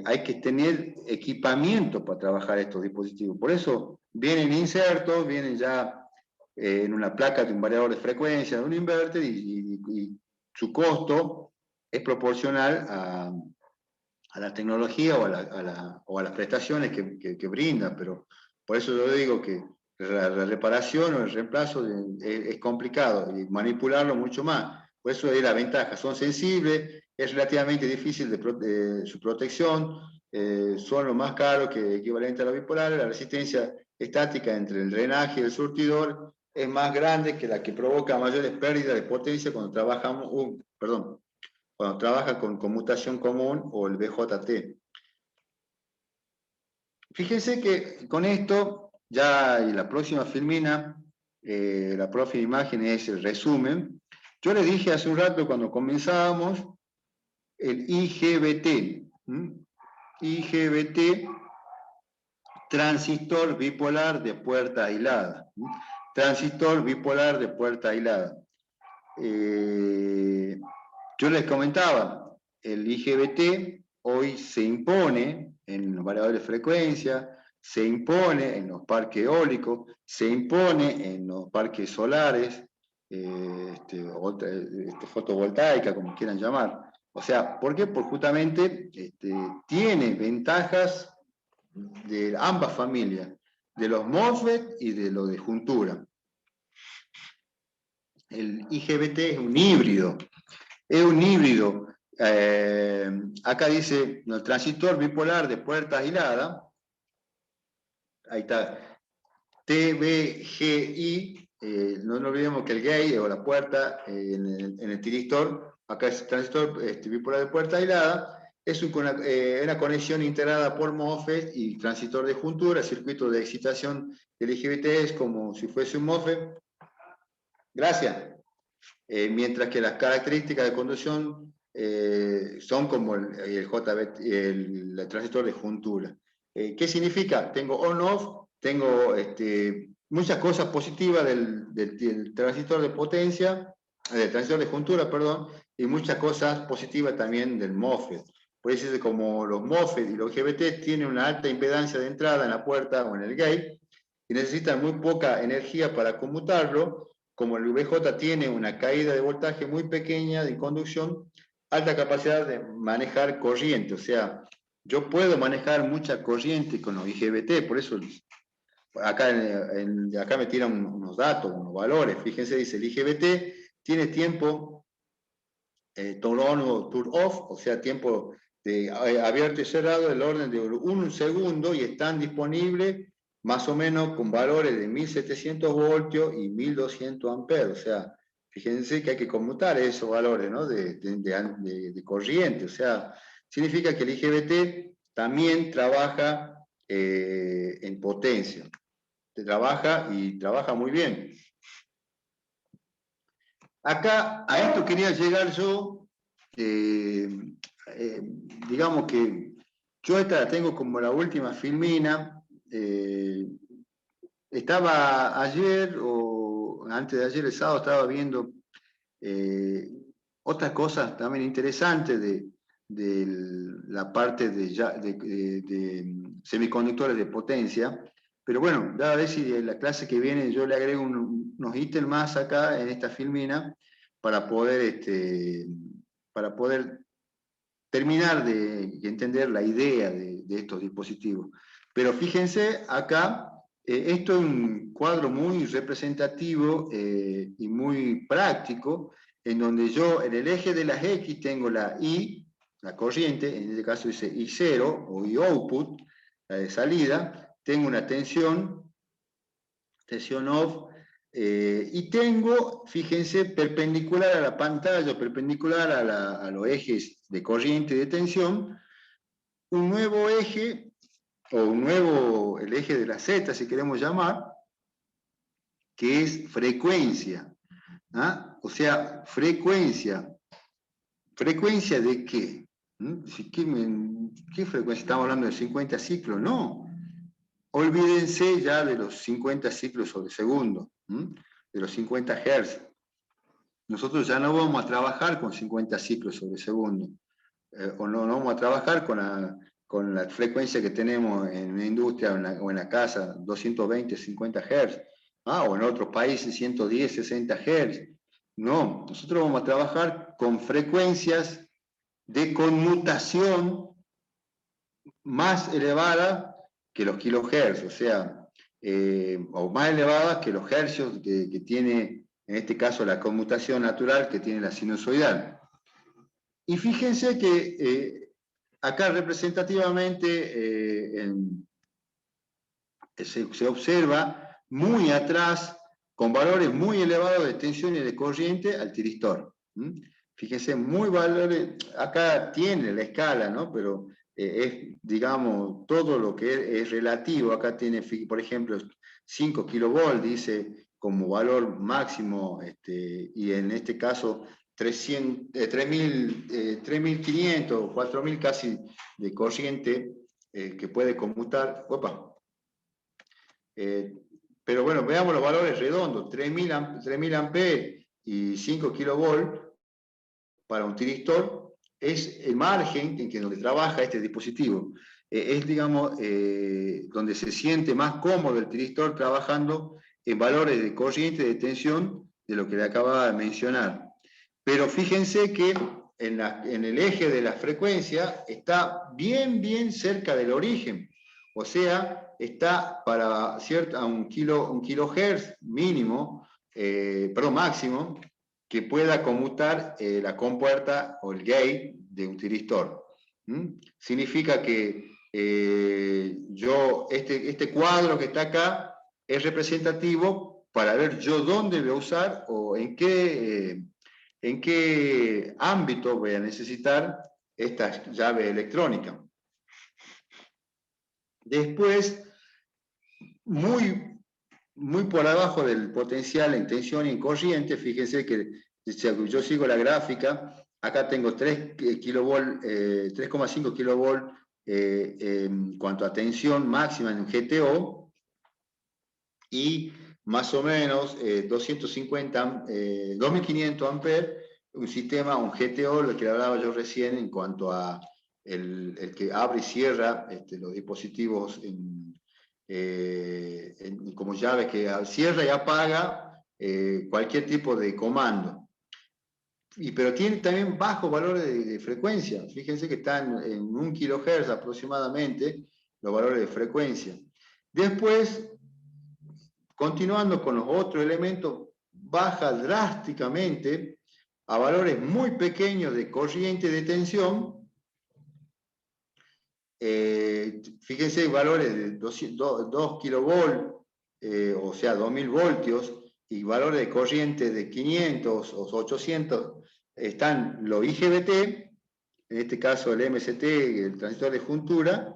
hay que tener equipamiento para trabajar estos dispositivos. Por eso vienen insertos, vienen ya en una placa de un variador de frecuencia, de un inverter, y su costo es proporcional a la tecnología o a las prestaciones que brinda. Pero por eso yo digo que la reparación o el reemplazo es complicado, y manipularlo mucho más. Por eso es la ventaja: son sensibles, es relativamente difícil su protección, son lo más caros que equivalente a la bipolar. La resistencia estática entre el drenaje y el surtidor es más grande que la que provoca mayores pérdidas de potencia cuando trabaja con conmutación común o el BJT. Fíjense que con esto, ya en la próxima filmina, la próxima imagen es el resumen. Yo les dije hace un rato cuando comenzábamos el IGBT. IGBT, transistor bipolar de puerta aislada. Transistor bipolar de puerta aislada. Yo les comentaba, el IGBT hoy se impone en los variadores de frecuencia, se impone en los parques eólicos, se impone en los parques solares, fotovoltaica, como quieran llamar. O sea, ¿por qué? Porque justamente tiene ventajas de ambas familias, de los MOSFET y de los de juntura. El IGBT es un híbrido. Es un híbrido. Acá dice el transistor bipolar de puerta aislada. Ahí está. TBGI. No olvidemos que el gate o la puerta en el tiristor, acá es el transistor bipolar de puerta aislada. Es una conexión integrada por MOSFET y transistor de juntura. El circuito de excitación del IGBT es como si fuese un MOSFET. Gracias. Mientras que las características de conducción son como el JB, el transistor de juntura. ¿Qué significa? Tengo on-off, tengo muchas cosas positivas del transistor de potencia, del transistor de juntura, perdón, y muchas cosas positivas también del MOSFET. Por eso es como los MOSFET y los GBT tienen una alta impedancia de entrada en la puerta o en el gate y necesitan muy poca energía para conmutarlo, como el VJ tiene una caída de voltaje muy pequeña de conducción, alta capacidad de manejar corriente, o sea, yo puedo manejar mucha corriente con los IGBT, por eso acá, acá me tiran unos datos, unos valores, fíjense, dice el IGBT tiene tiempo turn on o turn off, o sea, tiempo de abierto y cerrado del orden de 1 segundo y están disponibles más o menos con valores de 1700 voltios y 1200 amperes, o sea, fíjense que hay que conmutar esos valores, ¿no? de corriente, o sea, significa que el IGBT también trabaja en potencia, trabaja y trabaja muy bien. Acá, a esto quería llegar yo, digamos que yo esta la tengo como la última filmina, estaba ayer o antes de ayer, el sábado, estaba viendo otras cosas también interesantes de la parte de semiconductores de potencia, pero bueno, a ver si en la clase que viene yo le agrego unos ítems más acá en esta filmina para poder terminar de entender la idea de estos dispositivos. Pero fíjense acá, esto es un cuadro muy representativo y muy práctico, en donde yo en el eje de las X tengo la I, la corriente, en este caso dice I0 o I output, la de salida, tengo una tensión off, y tengo, fíjense, perpendicular a la pantalla, perpendicular a los ejes de corriente y de tensión, un nuevo eje, o el eje de la Z, si queremos llamar, que es frecuencia. ¿Ah? O sea, frecuencia. ¿Frecuencia de qué? ¿Qué frecuencia? ¿Estamos hablando de 50 ciclos? No. Olvídense ya de los 50 ciclos sobre segundo, de los 50 Hz. Nosotros ya no vamos a trabajar con 50 ciclos sobre segundo, o no vamos a trabajar con la frecuencia que tenemos en la industria o en la casa, 220, 50 Hz, o en otros países 110, 60 Hz. No, nosotros vamos a trabajar con frecuencias de conmutación más elevadas que los kilohertz, o sea, o más elevadas que los hercios que tiene, en este caso, la conmutación natural que tiene la sinusoidal. Y fíjense que acá representativamente se observa muy atrás, con valores muy elevados de tensión y de corriente, al tiristor. Fíjense, muy valores, acá tiene la escala, ¿no? Pero es, digamos, todo lo que es relativo. Acá tiene, por ejemplo, 5 kilovolts, dice, como valor máximo, y en este caso 3.500, 4.000 casi de corriente que puede conmutar. Opa. Pero bueno, veamos los valores redondos, 3.000 amperes y 5 kilovolts para un tiristor es el margen en que donde trabaja este dispositivo. Es, digamos, donde se siente más cómodo el tiristor trabajando en valores de corriente y de tensión de lo que le acababa de mencionar. Pero fíjense que en el eje de la frecuencia está bien cerca del origen. O sea, está para un kilohertz mínimo, máximo, que pueda conmutar la compuerta o el gate de un tiristor. Significa que este cuadro que está acá es representativo para ver yo dónde voy a usar o en qué ámbito voy a necesitar esta llave electrónica. Después, muy por abajo del potencial en tensión y en corriente, fíjense que yo sigo la gráfica, acá tengo 3,5 kilovolt en cuanto a tensión máxima en un GTO, y más o menos 2500 amperes, un sistema, un GTO, lo que hablaba yo recién en cuanto a el que abre y cierra los dispositivos como llave que cierra y apaga cualquier tipo de comando. Pero tiene también bajos valores de frecuencia. Fíjense que están en 1 kHz aproximadamente los valores de frecuencia. Después, continuando con los otros elementos, baja drásticamente a valores muy pequeños de corriente de tensión. Fíjense, valores de 2 kilovolt, o sea, 2000 voltios, y valores de corriente de 500 o 800, están los IGBT, en este caso el MST, el transistor de juntura,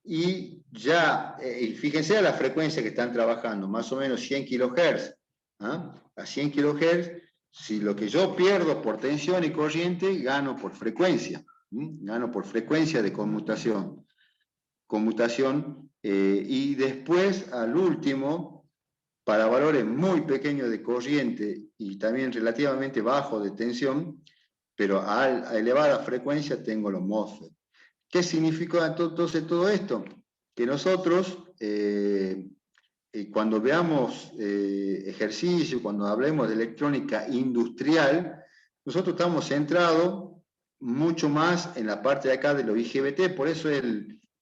y ya, y fíjense a la frecuencia que están trabajando, más o menos 100 kHz. ¿Ah? A 100 kHz, si lo que yo pierdo por tensión y corriente, gano por frecuencia. Gano por frecuencia de conmutación. Y después, al último, para valores muy pequeños de corriente y también relativamente bajos de tensión, pero a elevada frecuencia, tengo los MOSFET. ¿Qué significa entonces todo esto? Que nosotros, cuando veamos ejercicio, cuando hablemos de electrónica industrial, nosotros estamos centrados mucho más en la parte de acá de los IGBT, por eso es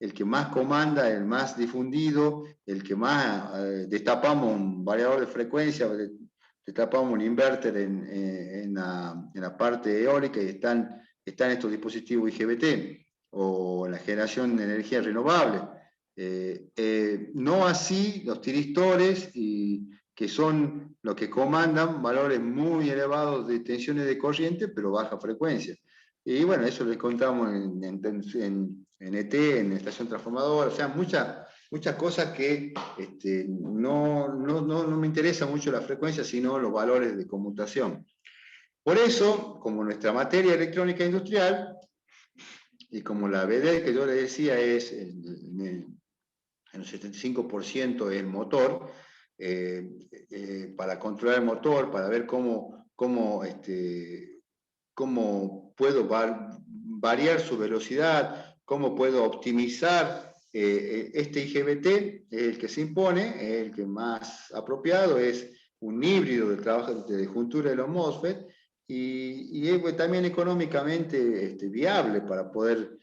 el que más comanda, el más difundido, el que más destapamos un variador de frecuencia, destapamos un inverter en la parte eólica, y están estos dispositivos IGBT, o la generación de energía renovable. No así los tiristores, que son los que comandan valores muy elevados de tensiones de corriente, pero baja frecuencia. Y bueno, eso lo encontramos en ET, en estación transformadora, o sea, muchas cosas que no me interesa mucho la frecuencia, sino los valores de conmutación. Por eso, como nuestra materia electrónica industrial, y como la BD que yo le decía es en el 75% el motor, para controlar el motor, para ver cómo puedo variar su velocidad, cómo puedo optimizar este IGBT, es el que se impone, el que más apropiado, es un híbrido del trabajo de juntura de los MOSFET, y es también económicamente viable para poder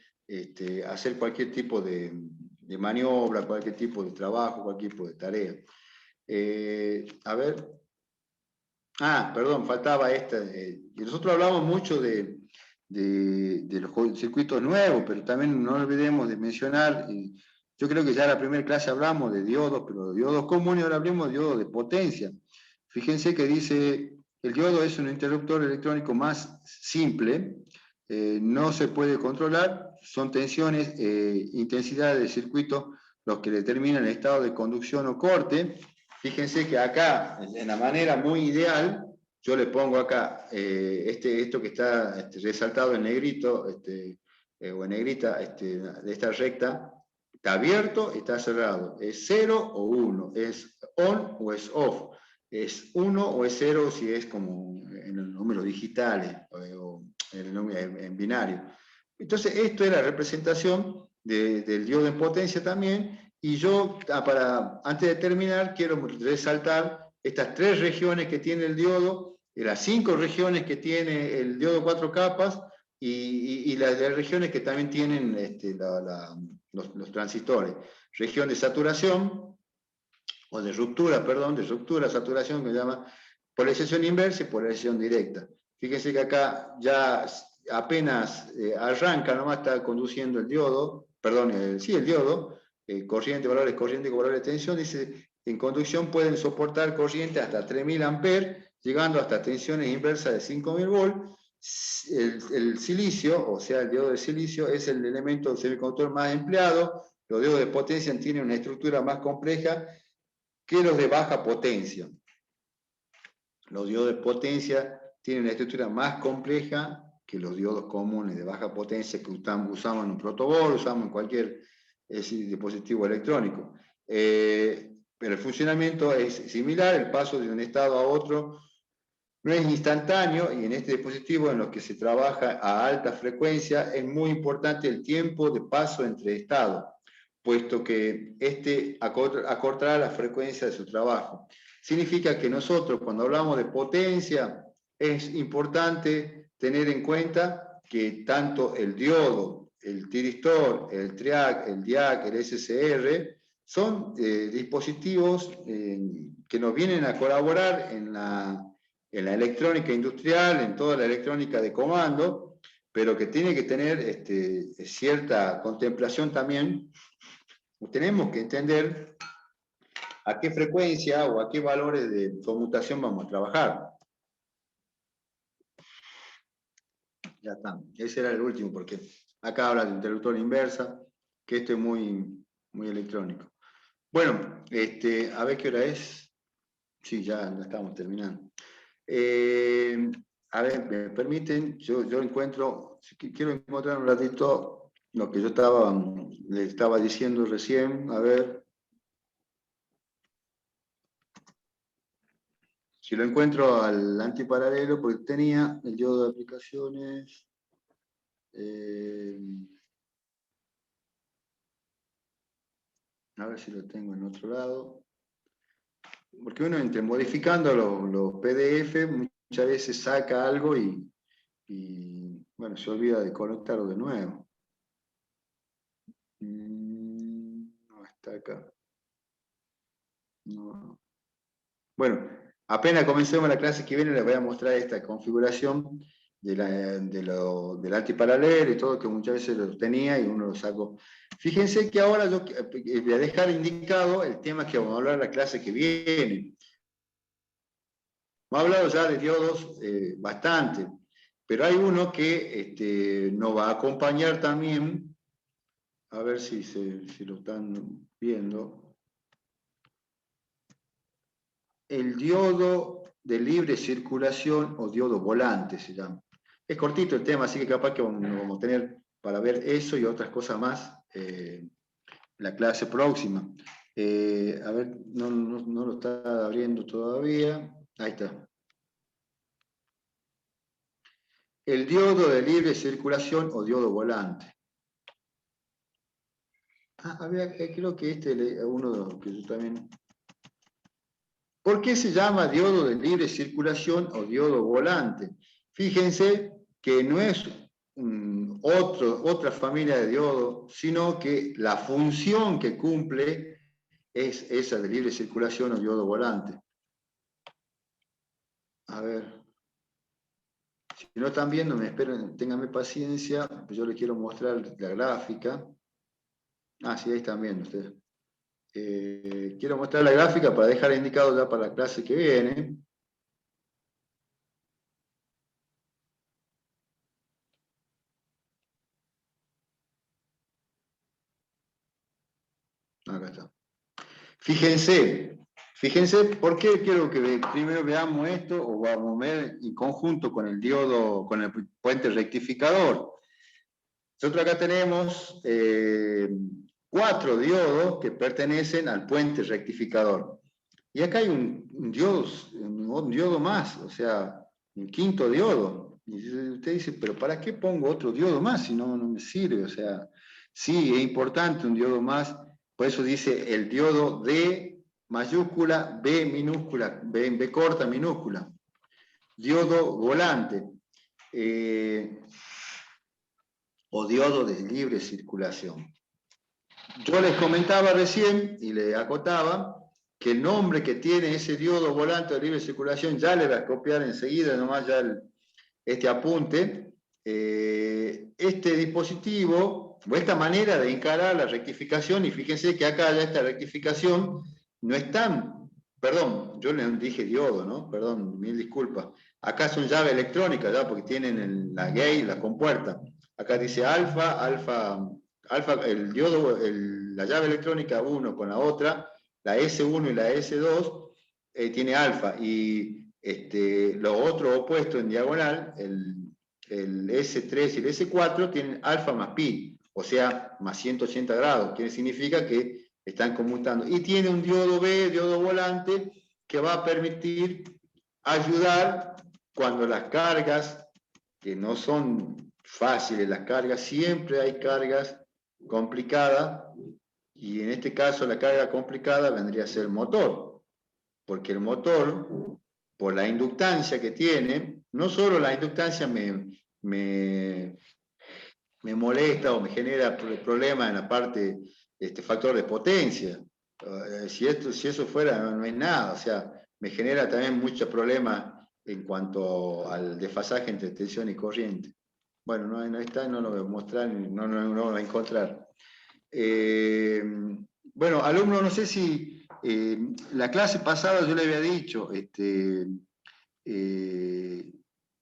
hacer cualquier tipo de maniobra, cualquier tipo de trabajo, cualquier tipo de tarea. A ver. Perdón, faltaba esta. Nosotros hablamos mucho de los circuitos nuevos, pero también no olvidemos de mencionar, yo creo que ya en la primera clase hablamos de diodos, pero de diodos comunes, ahora hablamos de diodos de potencia. Fíjense que dice, el diodo es un interruptor electrónico más simple, no se puede controlar, son tensiones, intensidades de circuito los que determinan el estado de conducción o corte. Fíjense que acá, en la manera muy ideal, yo le pongo acá esto que está resaltado en negrito, o en negrita, de esta recta, está abierto y está cerrado. ¿Es 0 o 1? ¿Es on o es off? ¿Es 1 o es 0 si es como en los números digitales o en binario? Entonces, esto es la representación del diodo en potencia también. Y yo, antes de terminar, quiero resaltar estas 3 regiones que tiene el diodo, las 5 regiones que tiene el diodo 4 capas, y las regiones que también tienen los transistores. Región de saturación, o de ruptura, perdón, de ruptura, saturación, que se llama polarización inversa y polarización directa. Fíjense que acá ya apenas arranca, nomás está conduciendo el diodo, perdón, el diodo, valores corriente con valores de tensión, dice, en conducción pueden soportar corriente hasta 3000 amperes, llegando hasta tensiones inversas de 5000 volts. El silicio, o sea, el diodo de silicio, es el elemento semiconductor más empleado. Los diodos de potencia tienen una estructura más compleja que los de baja potencia. Los diodos de potencia tienen una estructura más compleja que los diodos comunes de baja potencia que usamos en un protoboard, usamos en cualquier dispositivo electrónico. Pero el funcionamiento es similar, el paso de un estado a otro no es instantáneo, y en este dispositivo en los que se trabaja a alta frecuencia es muy importante el tiempo de paso entre estados, puesto que acortará la frecuencia de su trabajo. Significa que nosotros, cuando hablamos de potencia, es importante tener en cuenta que tanto el diodo, el tiristor, el triac, el diac, el SCR, son dispositivos que nos vienen a colaborar en la electrónica industrial, en toda la electrónica de comando, pero que tiene que tener cierta contemplación también. Tenemos que entender a qué frecuencia o a qué valores de conmutación vamos a trabajar. Ya está, ese era el último, porque acá habla de interruptor inversa, que esto es muy electrónico. Bueno, a ver qué hora es. Sí, ya estamos terminando. A ver, me permiten, yo encuentro, quiero encontrar un ratito lo que yo le estaba diciendo recién, a ver si lo encuentro al antiparalelo, porque tenía el diodo de aplicaciones. A ver si lo tengo en otro lado. Porque uno, entre modificando los PDF, muchas veces saca algo y bueno, se olvida de conectarlo de nuevo. No, está acá. No. Bueno, apenas comencemos la clase que viene, les voy a mostrar esta configuración del antiparalelo y todo, que muchas veces lo tenía y uno lo sacó. Fíjense que ahora yo voy a dejar indicado el tema que vamos a hablar en la clase que viene. Hemos hablado ya de diodos bastante, pero hay uno que nos va a acompañar también, a ver si lo están viendo. El diodo de libre circulación o diodo volante se llama. Es cortito el tema, así que capaz que vamos a tener para ver eso y otras cosas más la clase próxima. A ver, no lo está abriendo todavía. Ahí está. El diodo de libre circulación o diodo volante. Creo que este es uno de los que yo también... ¿Por qué se llama diodo de libre circulación o diodo volante? Fíjense que no es otra familia de diodo, sino que la función que cumple es esa de libre circulación o diodo volante. A ver. Si no están viendo, ténganme paciencia, pues yo les quiero mostrar la gráfica. Ah, sí, ahí están viendo ustedes. Quiero mostrar la gráfica para dejar indicado ya para la clase que viene. Acá está. Fíjense por qué quiero que primero veamos esto, o vamos a ver en conjunto con el diodo, con el puente rectificador. Nosotros acá tenemos 4 diodos que pertenecen al puente rectificador. Y acá hay un diodo más, o sea, un quinto diodo. Y usted dice, pero ¿para qué pongo otro diodo más si no me sirve? O sea, sí, es importante un diodo más. Por eso dice el diodo D mayúscula, B minúscula, B corta minúscula. Diodo volante. O diodo de libre circulación. Yo les comentaba recién y les acotaba que el nombre que tiene ese diodo volante de libre circulación, ya le voy a copiar enseguida nomás ya este apunte. Este dispositivo, o esta manera de encarar la rectificación, y fíjense que acá ya esta rectificación no es tan, perdón, yo les dije diodo, ¿no? Perdón, mil disculpas. Acá son llave electrónica, ¿ya? Porque tienen la gate, la compuerta. Acá dice alfa, el diodo, la llave electrónica 1 con la otra, la S1 y la S2, tiene alfa, y lo otro opuesto en diagonal, el S3 y el S4 tienen alfa más pi, o sea, más 180 grados, que significa que están conmutando. Y tiene un diodo B, diodo volante, que va a permitir ayudar cuando las cargas, que no son fáciles las cargas, siempre hay cargas complicadas, y en este caso la carga complicada vendría a ser el motor, porque el motor, por la inductancia que tiene, no solo la inductancia me molesta o me genera problemas en la parte, factor de potencia. Si eso fuera, no es nada, o sea, me genera también muchos problemas en cuanto al desfasaje entre tensión y corriente. Bueno, no está, no lo voy a mostrar, no lo voy a encontrar. Bueno, alumno, no sé si la clase pasada yo le había dicho,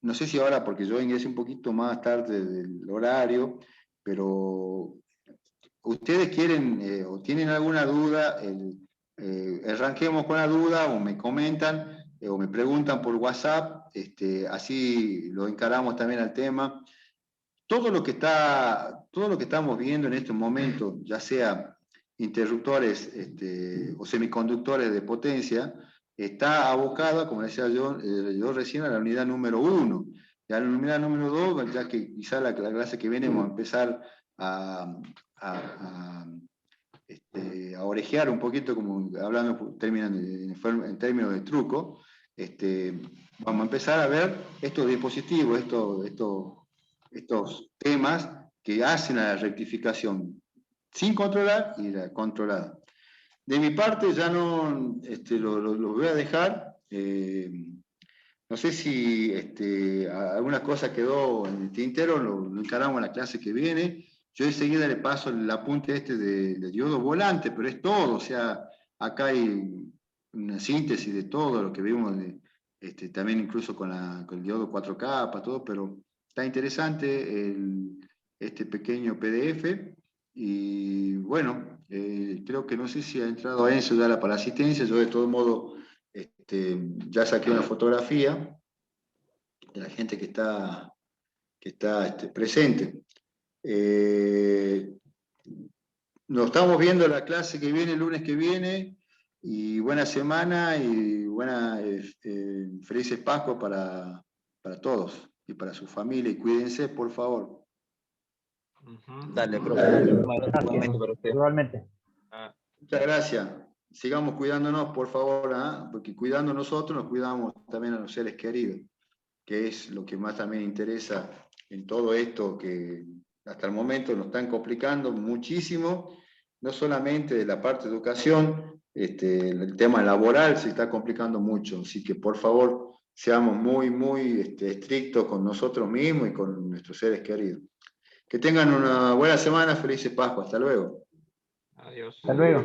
no sé si ahora, porque yo ingresé un poquito más tarde del horario, pero ustedes quieren o tienen alguna duda, arranquemos con la duda o me comentan o me preguntan por WhatsApp, así lo encaramos también al tema. Todo lo que estamos viendo en este momento, ya sea interruptores o semiconductores de potencia, está abocada, como decía yo recién, a la unidad número 1. Ya la unidad número 2, ya que quizá la clase que viene vamos a empezar a orejear un poquito, como hablando en términos de truco, vamos a empezar a ver estos dispositivos, estos temas que hacen a la rectificación sin controlar y la controlada. De mi parte ya no lo voy a dejar. No sé si alguna cosa quedó en el tintero, lo encaramos en la clase que viene. Yo enseguida le paso el apunte de diodo volante, pero es todo, o sea, acá hay una síntesis de todo lo que vimos, también incluso con el diodo 4 capas, todo, pero está interesante este pequeño PDF. Y bueno, creo que no sé si ha entrado a Enzo ya para la asistencia. Yo de todo modo ya saqué una fotografía de la gente que está presente. Nos estamos viendo la clase que viene, el lunes que viene, y buena semana y felices Pascuas para todos y para su familia, y cuídense, por favor. Dale, profe. Igualmente para usted. Igualmente. Muchas gracias. Sigamos cuidándonos, por favor, porque cuidando nosotros nos cuidamos también a los seres queridos, que es lo que más también interesa en todo esto que hasta el momento nos están complicando muchísimo, no solamente de la parte de educación, el tema laboral se está complicando mucho, así que por favor seamos muy, muy estrictos con nosotros mismos y con nuestros seres queridos. Que tengan una buena semana, felices Pascua, hasta luego. Adiós. Hasta luego.